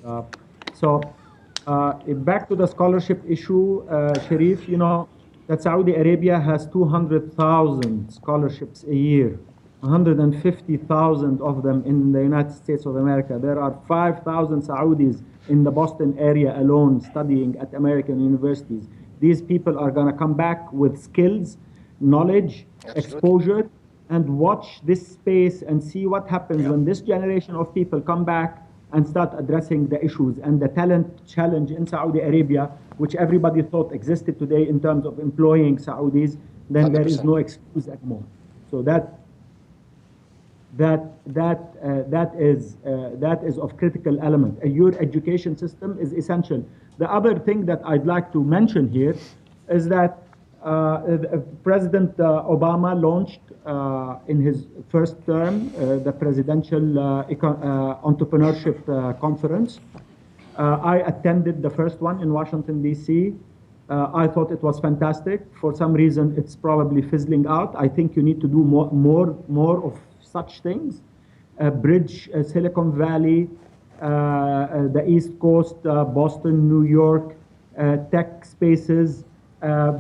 Speaker 5: back to the scholarship issue, Sharif, you know that Saudi Arabia has 200,000 scholarships a year. 150,000 of them in the United States of America. There are 5,000 Saudis in the Boston area alone studying at American universities. These people are going to come back with skills, knowledge, exposure, and watch this space and see what happens when this generation of people come back and start addressing the issues and the talent challenge in Saudi Arabia, which everybody thought existed today in terms of employing Saudis, then there is
Speaker 6: 100%.
Speaker 5: no excuse anymore. So that is of critical element. Your education system is essential. The other thing that I'd like to mention here is that President Obama launched in his first term the presidential entrepreneurship conference. I attended the first one in Washington, D.C. I thought it was fantastic. For some reason, it's probably fizzling out. I think you need to do more of such things. Bridge Silicon Valley, the East Coast, Boston, New York, tech spaces,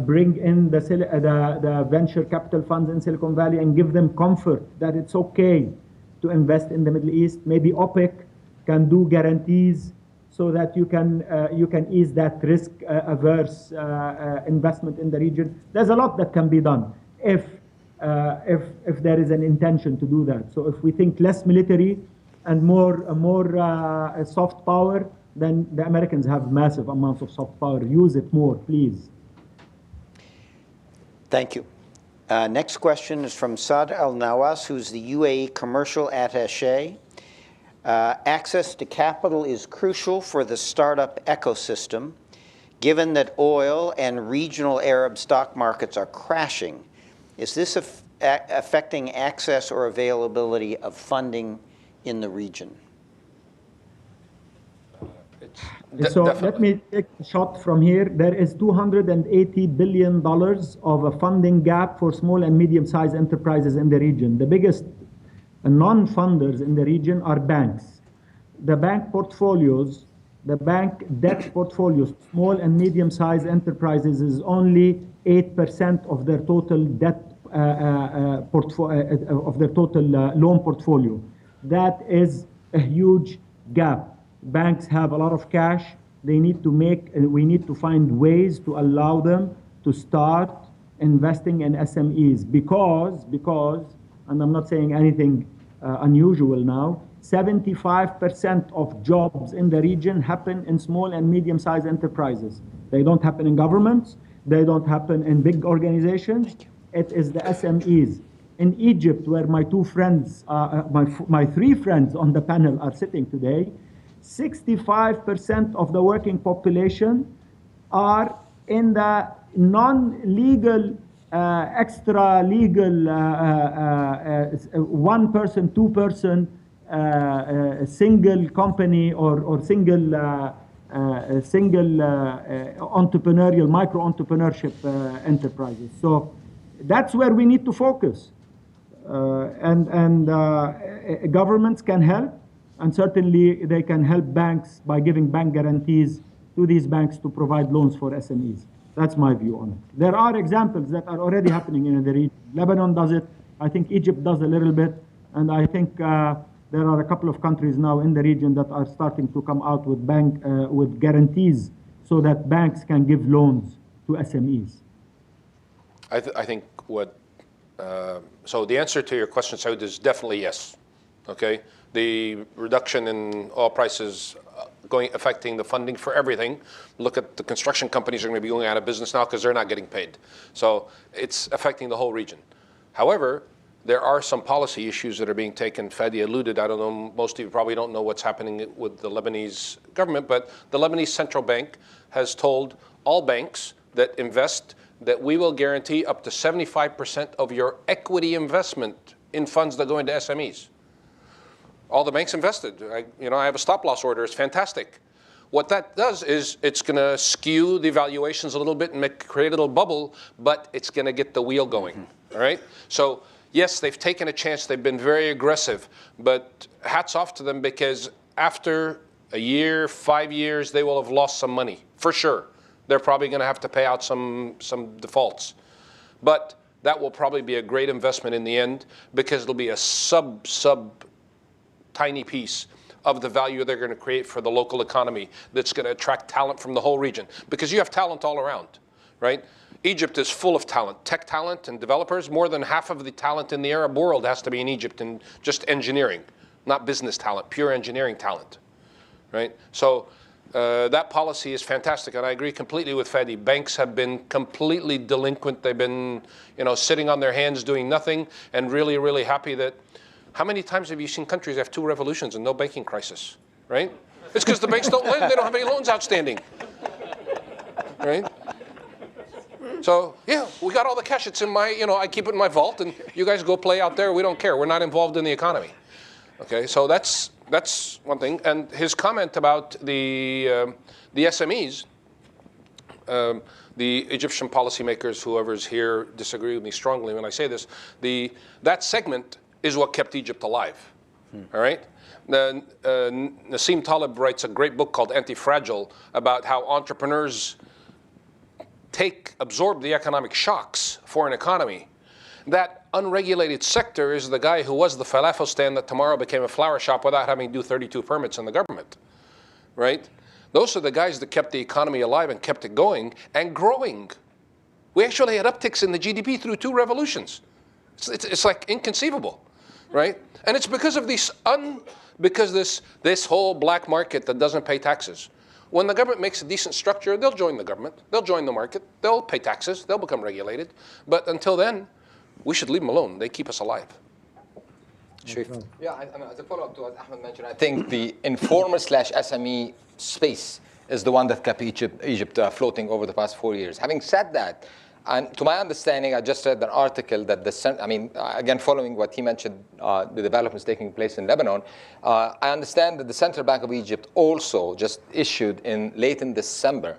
Speaker 5: bring in the venture capital funds in Silicon Valley and give them comfort that it's okay to invest in the Middle East. Maybe OPEC can do guarantees so that you can ease that risk-averse investment in the region. There's a lot that can be done if there is an intention to do that. So if we think less military and more soft power, then the Americans have massive amounts of soft power. Use it more, please.
Speaker 4: Thank you. Next question is from Saad Al Nawas, who's the UAE commercial attaché. Access to capital is crucial for the startup ecosystem. Given that oil and regional Arab stock markets are crashing, is this affecting access or availability of funding in the region?
Speaker 5: So let me take a shot from here. There is $280 billion of a funding gap for small and medium-sized enterprises in the region. The biggest non-funders in the region are banks. The bank portfolios, the bank debt portfolios, small and medium-sized enterprises is only 8% of their total debt of their total loan portfolio. That is a huge gap. Banks have a lot of cash. We need to find ways to allow them to start investing in SMEs because, and I'm not saying anything unusual now, 75% of jobs in the region happen in small and medium-sized enterprises. They don't happen in governments. They don't happen in big organizations. It is the SMEs. In Egypt, where my two friends, my three friends on the panel are sitting today, 65% of the working population are in the non-legal, extra-legal, one-person, two-person, single company or single entrepreneurial, micro-entrepreneurship enterprises. So that's where we need to focus. Governments can help. And certainly they can help banks by giving bank guarantees to these banks to provide loans for SMEs. That's my view on it. There are examples that are already happening in the region. Lebanon does it. I think Egypt does a little bit. And I think there are a couple of countries now in the region that are starting to come out with with guarantees so that banks can give loans to SMEs.
Speaker 6: I think so the answer to your question, Saud, is definitely yes. Okay? The reduction in oil prices affecting the funding for everything. Look at the construction companies are going to be going out of business now because they're not getting paid. So it's affecting the whole region. However, there are some policy issues that are being taken. Fadi alluded, I don't know, most of you probably don't know what's happening with the Lebanese government, but the Lebanese central bank has told all banks that invest that we will guarantee up to 75% of your equity investment in funds that go into SMEs. All the banks invested. I have a stop-loss order. It's fantastic. What that does is it's going to skew the valuations a little bit and create a little bubble, but it's going to get the wheel going. All right? So, yes, they've taken a chance. They've been very aggressive. But hats off to them because after a year, 5 years, they will have lost some money, for sure. They're probably going to have to pay out some defaults. But that will probably be a great investment in the end because it'll be a tiny piece of the value they're going to create for the local economy that's going to attract talent from the whole region. Because you have talent all around, right? Egypt is full of talent, tech talent and developers. More than half of the talent in the Arab world has to be in Egypt in just engineering, not business talent, pure engineering talent. right? So that policy is fantastic, and I agree completely with Fadi. Banks have been completely delinquent. They've been, sitting on their hands doing nothing, and really, really happy that. How many times have you seen countries have 2 revolutions and no banking crisis, right? It's because the banks don't lend. They don't have any loans outstanding, right? So, yeah, we got all the cash. It's in my, I keep it in my vault, and you guys go play out there. We don't care. We're not involved in the economy. Okay, so that's one thing. And his comment about the SMEs, the Egyptian policymakers, whoever's here, disagree with me strongly when I say this. That segment is what kept Egypt alive. All right? Nassim Taleb writes a great book called Anti-Fragile about how entrepreneurs absorb the economic shocks for an economy. That unregulated sector is the guy who was the falafel stand that tomorrow became a flower shop without having to do 32 permits in the government, right? Those are the guys that kept the economy alive and kept it going and growing. We actually had upticks in the GDP through 2 revolutions. It's like inconceivable, right? And it's because of this whole black market that doesn't pay taxes. When the government makes a decent structure, they'll join the government, they'll join the market, they'll pay taxes, they'll become regulated. But until then, we should leave them alone. They keep us alive.
Speaker 4: Sharif.
Speaker 7: Yeah, I mean, as a follow-up to what Ahmed mentioned, I think the informal/SME space is the one that kept Egypt floating over the past 4 years. Having said that, and to my understanding, I just read an article that again, following what he mentioned, the developments taking place in Lebanon, I understand that the Central Bank of Egypt also just issued late in December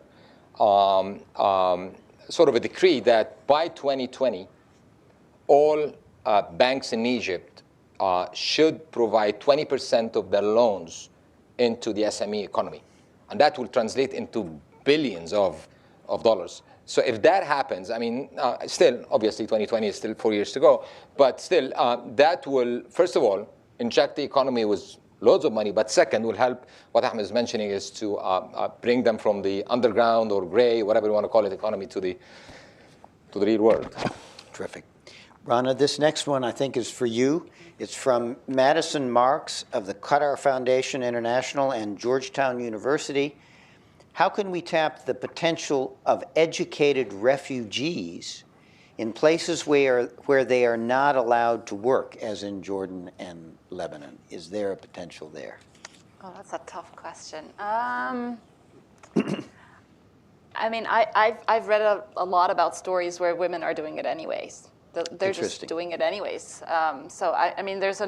Speaker 7: sort of a decree that by 2020, all banks in Egypt should provide 20% of their loans into the SME economy. And that will translate into billions of dollars. So if that happens, I mean, still, obviously, 2020 is still 4 years to go, but still, that will, first of all, inject the economy with loads of money, but second, will help, what Ahmed is mentioning, is to bring them from the underground or gray, whatever you want to call it, economy to the real world.
Speaker 4: Terrific. Rana, this next one I think is for you. It's from Madison Marks of the Qatar Foundation International and Georgetown University. How can we tap the potential of educated refugees in places where they are not allowed to work, as in Jordan and Lebanon? Is there a potential there?
Speaker 8: Oh, that's a tough question. I mean, I've read a lot about stories where women are doing it anyways. They're just doing it anyways. So I mean, there was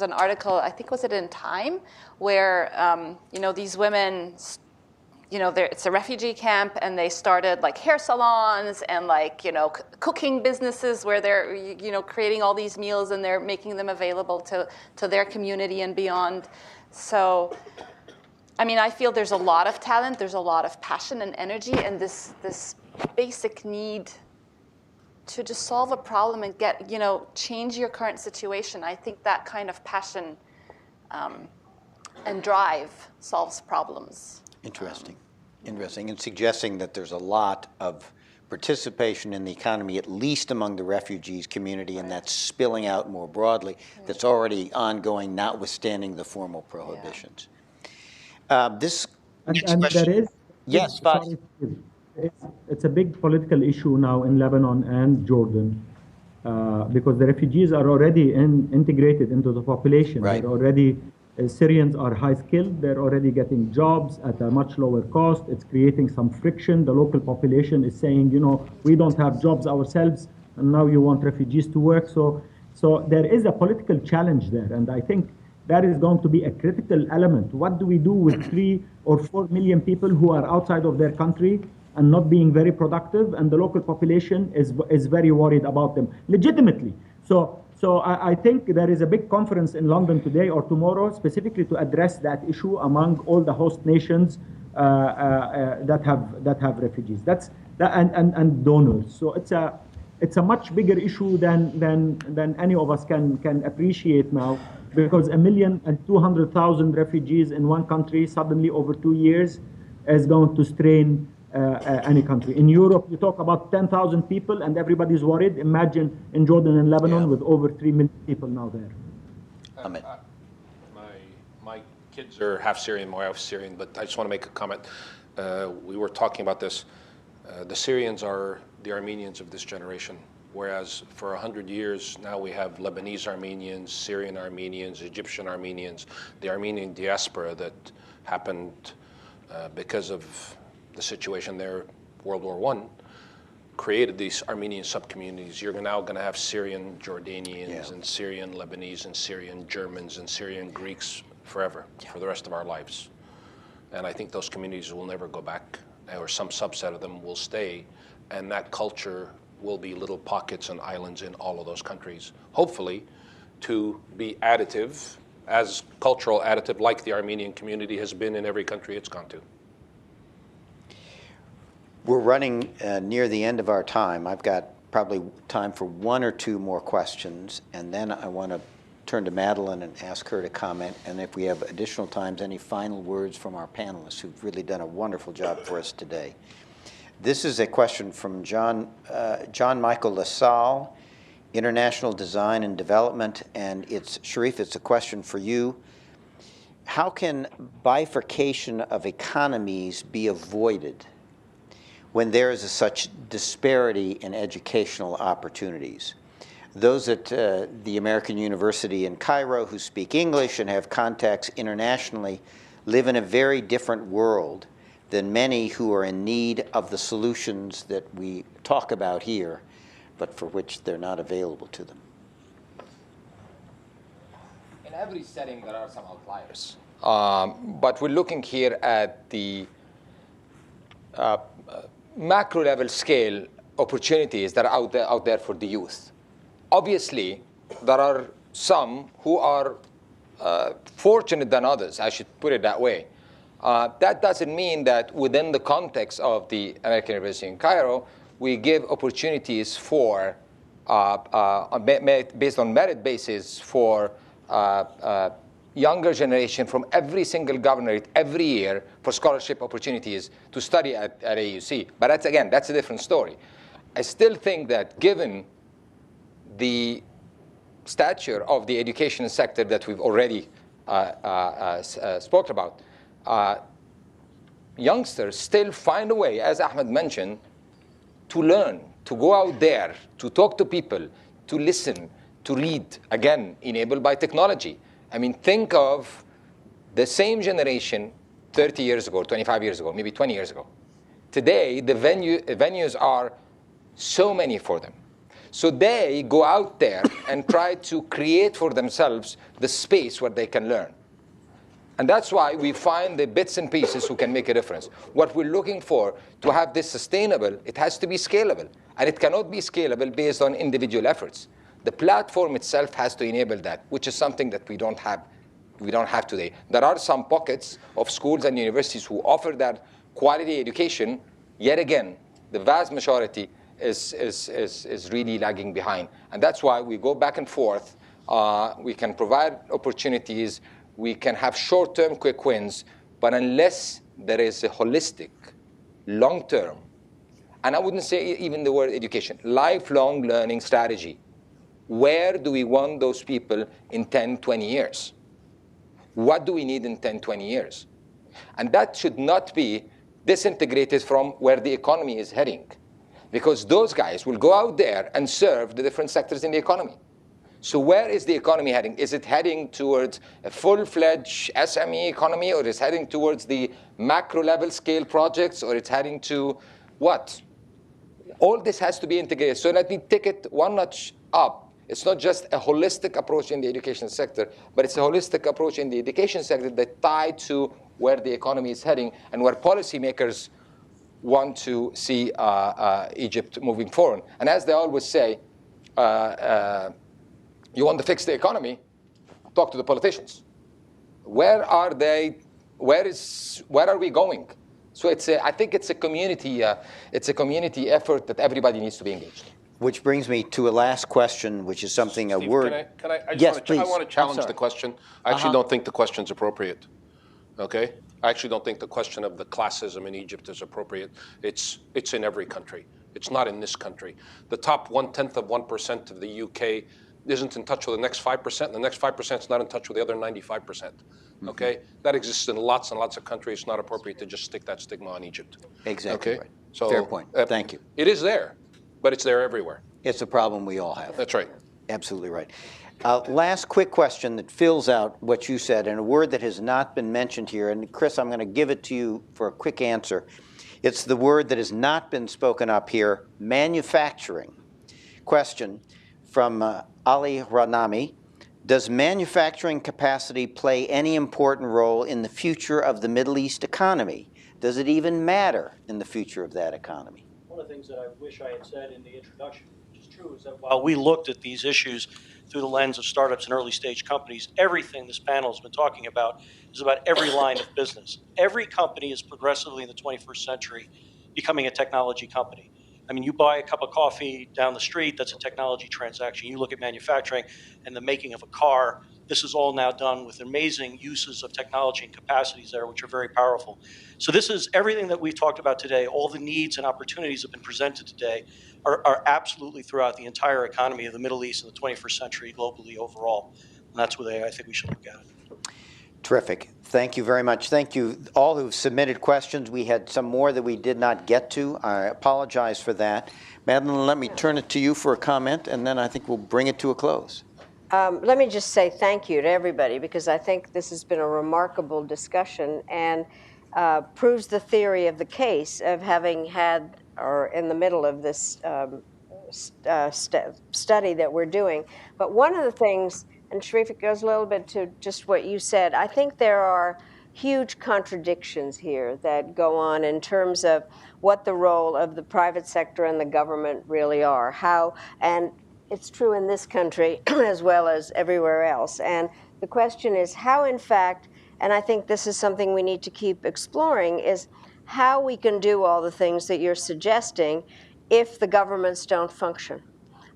Speaker 8: an article, I think was it in Time, where these women, it's a refugee camp, and they started like hair salons and cooking businesses where they're creating all these meals and they're making them available to their community and beyond. So, I mean, I feel there's a lot of talent, there's a lot of passion and energy, and this basic need to just solve a problem and change your current situation. I think that kind of passion and drive solves problems.
Speaker 4: Interesting. Interesting. And suggesting that there's a lot of participation in the economy, at least among the refugees community, and that's spilling out more broadly, that's already ongoing, notwithstanding the formal prohibitions. This next
Speaker 5: and
Speaker 4: question.
Speaker 5: there is,
Speaker 4: Yes,
Speaker 5: sorry, it's a big political issue now in Lebanon and Jordan because the refugees are already integrated into the population.
Speaker 4: Right.
Speaker 5: They're already, Syrians are high skilled, they're already getting jobs at a much lower cost. It's creating some friction. The local population is saying, we don't have jobs ourselves, and now you want refugees to work. So there is a political challenge there, and I think that is going to be a critical element. What do we do with 3 or 4 million people who are outside of their country and not being very productive, and the local population is very worried about them, legitimately. So I think there is a big conference in London today or tomorrow specifically to address that issue among all the host nations that have refugees. And donors. So it's a much bigger issue than any of us can appreciate now, because 1,200,000 refugees in one country suddenly over 2 years is going to strain any country. In Europe, you talk about 10,000 people and everybody's worried. Imagine in Jordan and Lebanon with over 3 million people now there.
Speaker 6: My kids are half Syrian, my wife's Syrian, but I just want to make a comment. We were talking about this. The Syrians are the Armenians of this generation, whereas for 100 years now we have Lebanese Armenians, Syrian Armenians, Egyptian Armenians, the Armenian diaspora that happened because of the situation there, World War I, created these Armenian subcommunities. You're now going to have Syrian Jordanians and Syrian Lebanese and Syrian Germans and Syrian Greeks forever, for the rest of our lives. And I think those communities will never go back, or some subset of them will stay, and that culture will be little pockets and islands in all of those countries, hopefully to be additive, as cultural additive, like the Armenian community has been in every country it's gone to.
Speaker 4: We're running near the end of our time. I've got probably time for one or two more questions, and then I want to turn to Madeline and ask her to comment, and if we have additional times, any final words from our panelists who've really done a wonderful job for us today. This is a question from John Michael LaSalle, International Design and Development, and it's, Sharif, it's a question for you. How can bifurcation of economies be avoided when there is such disparity in educational opportunities? Those at the American University in Cairo who speak English and have contacts internationally live in a very different world than many who are in need of the solutions that we talk about here, but for which they're not available to them.
Speaker 7: In every setting, there are some outliers. But we're looking here at the macro level scale opportunities that are out there for the youth. Obviously, there are some who are fortunate than others, I should put it that way. That doesn't mean that within the context of the American University in Cairo, we give opportunities for, based on merit basis, for younger generation from every single governorate every year for scholarship opportunities to study at AUC. But that's, again, that's a different story. I still think that given the stature of the education sector that we've already spoke about, youngsters still find a way, as Ahmed mentioned, to learn, to go out there, to talk to people, to listen, to read, again, enabled by technology. I mean, think of the same generation 30 years ago, 25 years ago, maybe 20 years ago. Today, the venues are so many for them. So they go out there and try to create for themselves the space where they can learn. And that's why we find the bits and pieces who can make a difference. What we're looking for to have this sustainable, it has to be scalable. And it cannot be scalable based on individual efforts. The platform itself has to enable that, which is something that we don't have today. There are some pockets of schools and universities who offer that quality education. Yet again, the vast majority is really lagging behind. And that's why we go back and forth. We can provide opportunities. We can have short-term quick wins. But unless there is a holistic, long-term, and I wouldn't say even the word education, lifelong learning strategy, where do we want those people in 10, 20 years? What do we need in 10, 20 years? And that should not be disintegrated from where the economy is heading. Because those guys will go out there and serve the different sectors in the economy. So where is the economy heading? Is it heading towards a full-fledged SME economy, or is it heading towards the macro-level scale projects, or it's heading to what? All this has to be integrated. So let me take it one notch up. It's not just a holistic approach in the education sector, but it's a holistic approach in the education sector that tied to where the economy is heading and where policymakers want to see Egypt moving forward. And as they always say, you want to fix the economy, talk to the politicians. Where are they? Where are we going? So I think it's a community effort that everybody needs to be engaged.
Speaker 4: Which brings me to a last question, which is something
Speaker 6: Steve,
Speaker 4: a word.
Speaker 6: Can I
Speaker 4: Yes, please.
Speaker 6: I want to challenge
Speaker 4: I'm
Speaker 6: the
Speaker 4: sorry.
Speaker 6: question. I actually don't think the question's appropriate. Okay? I actually don't think the question of the classism in Egypt is appropriate. It's in every country. It's not in this country. The top 1/10 of 1% of the UK isn't in touch with the next 5%, and the next 5% is not in touch with the other 95%. Okay? That exists in lots and lots of countries. It's not appropriate to just stick that stigma on Egypt.
Speaker 4: Exactly
Speaker 6: Okay?
Speaker 4: right.
Speaker 6: So,
Speaker 4: Fair point. Thank you.
Speaker 6: It is there, but it's there everywhere.
Speaker 4: It's a problem we all have.
Speaker 6: That's right.
Speaker 4: Absolutely right. Last quick question that fills out what you said, and a word that has not been mentioned here. And Chris, I'm going to give it to you for a quick answer. It's the word that has not been spoken up here, manufacturing. Question from Ali Ranami. Does manufacturing capacity play any important role in the future of the Middle East economy? Does it even matter in the future of that economy?
Speaker 3: One of the things that I wish I had said in the introduction, which is true, is that while we looked at these issues through the lens of startups and early stage companies, everything this panel has been talking about is about every line of business. Every company is progressively in the 21st century becoming a technology company. I mean, you buy a cup of coffee down the street, that's a technology transaction. You look at manufacturing and the making of a car, this is all now done with amazing uses of technology and capacities there, which are very powerful. So this is everything that we've talked about today, all the needs and opportunities that have been presented today are absolutely throughout the entire economy of the Middle East in the 21st century globally overall. And that's the way I think we should look at it.
Speaker 4: Terrific. Thank you very much. Thank you all who've submitted questions. We had some more that we did not get to. I apologize for that. Madeline, let me turn it to you for a comment, and then I think we'll bring it to a close.
Speaker 2: Let me just say thank you to everybody, because I think this has been a remarkable discussion and proves the theory of the case of having had, or in the middle of this study that we're doing. But one of the things, and Sharif, it goes a little bit to just what you said, I think there are huge contradictions here that go on in terms of what the role of the private sector and the government really are. How, and it's true in this country as well as everywhere else. And the question is how, in fact, and I think this is something we need to keep exploring, is how we can do all the things that you're suggesting if the governments don't function.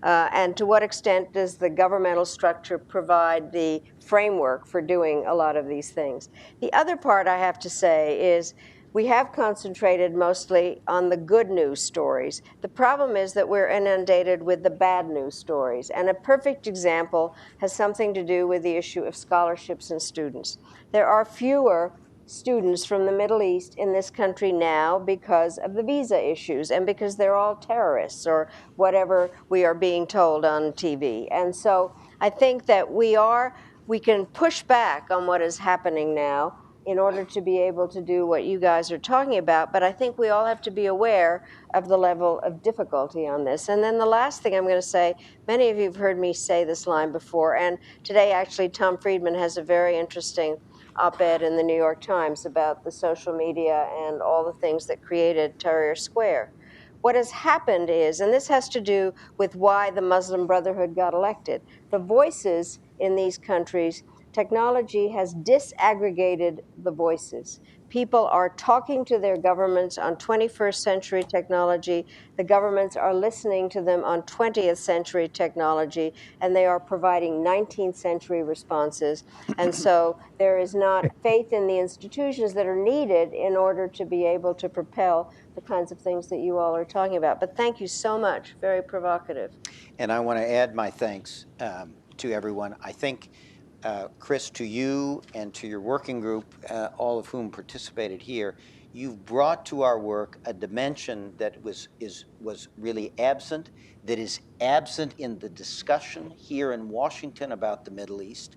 Speaker 2: And to what extent does the governmental structure provide the framework for doing a lot of these things? The other part I have to say is we have concentrated mostly on the good news stories. The problem is that we're inundated with the bad news stories. And a perfect example has something to do with the issue of scholarships and students. There are fewer students from the Middle East in this country now because of the visa issues and because they're all terrorists or whatever we are being told on TV. And so I think that we can push back on what is happening now in order to be able to do what you guys are talking about. But I think we all have to be aware of the level of difficulty on this. And then the last thing I'm going to say, many of you have heard me say this line before, and today actually Tom Friedman has a very interesting op-ed in the New York Times about the social media and all the things that created Tahrir Square. What has happened is, and this has to do with why the Muslim Brotherhood got elected, the voices in these countries, technology has disaggregated the voices. People are talking to their governments on 21st century technology. The governments are listening to them on 20th century technology, and they are providing 19th century responses. And so there is not faith in the institutions that are needed in order to be able to propel the kinds of things that you all are talking about. But thank you so much. Very provocative.
Speaker 4: And I want to add my thanks to everyone. I think Chris, to you and to your working group, all of whom participated here, you've brought to our work a dimension that was really absent, that is absent in the discussion here in Washington about the Middle East,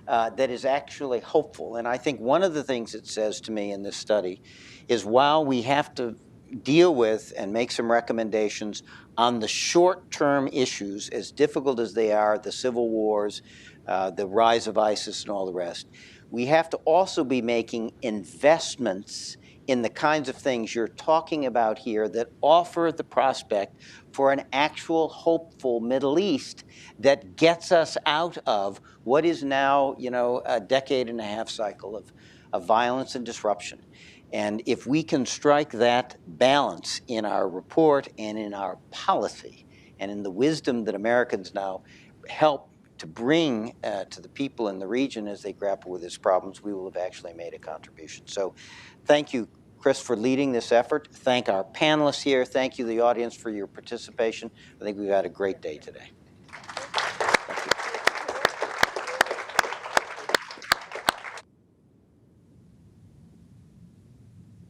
Speaker 4: that is actually hopeful. And I think one of the things it says to me in this study is while we have to deal with and make some recommendations on the short-term issues, as difficult as they are, the civil wars, the rise of ISIS and all the rest, we have to also be making investments in the kinds of things you're talking about here that offer the prospect for an actual hopeful Middle East that gets us out of what is now, a decade and a half cycle of violence and disruption. And if we can strike that balance in our report and in our policy and in the wisdom that Americans now help to bring to the people in the region as they grapple with these problems, we will have actually made a contribution. So thank you, Chris, for leading this effort. Thank our panelists here. Thank you, the audience, for your participation. I think we've had a great day today.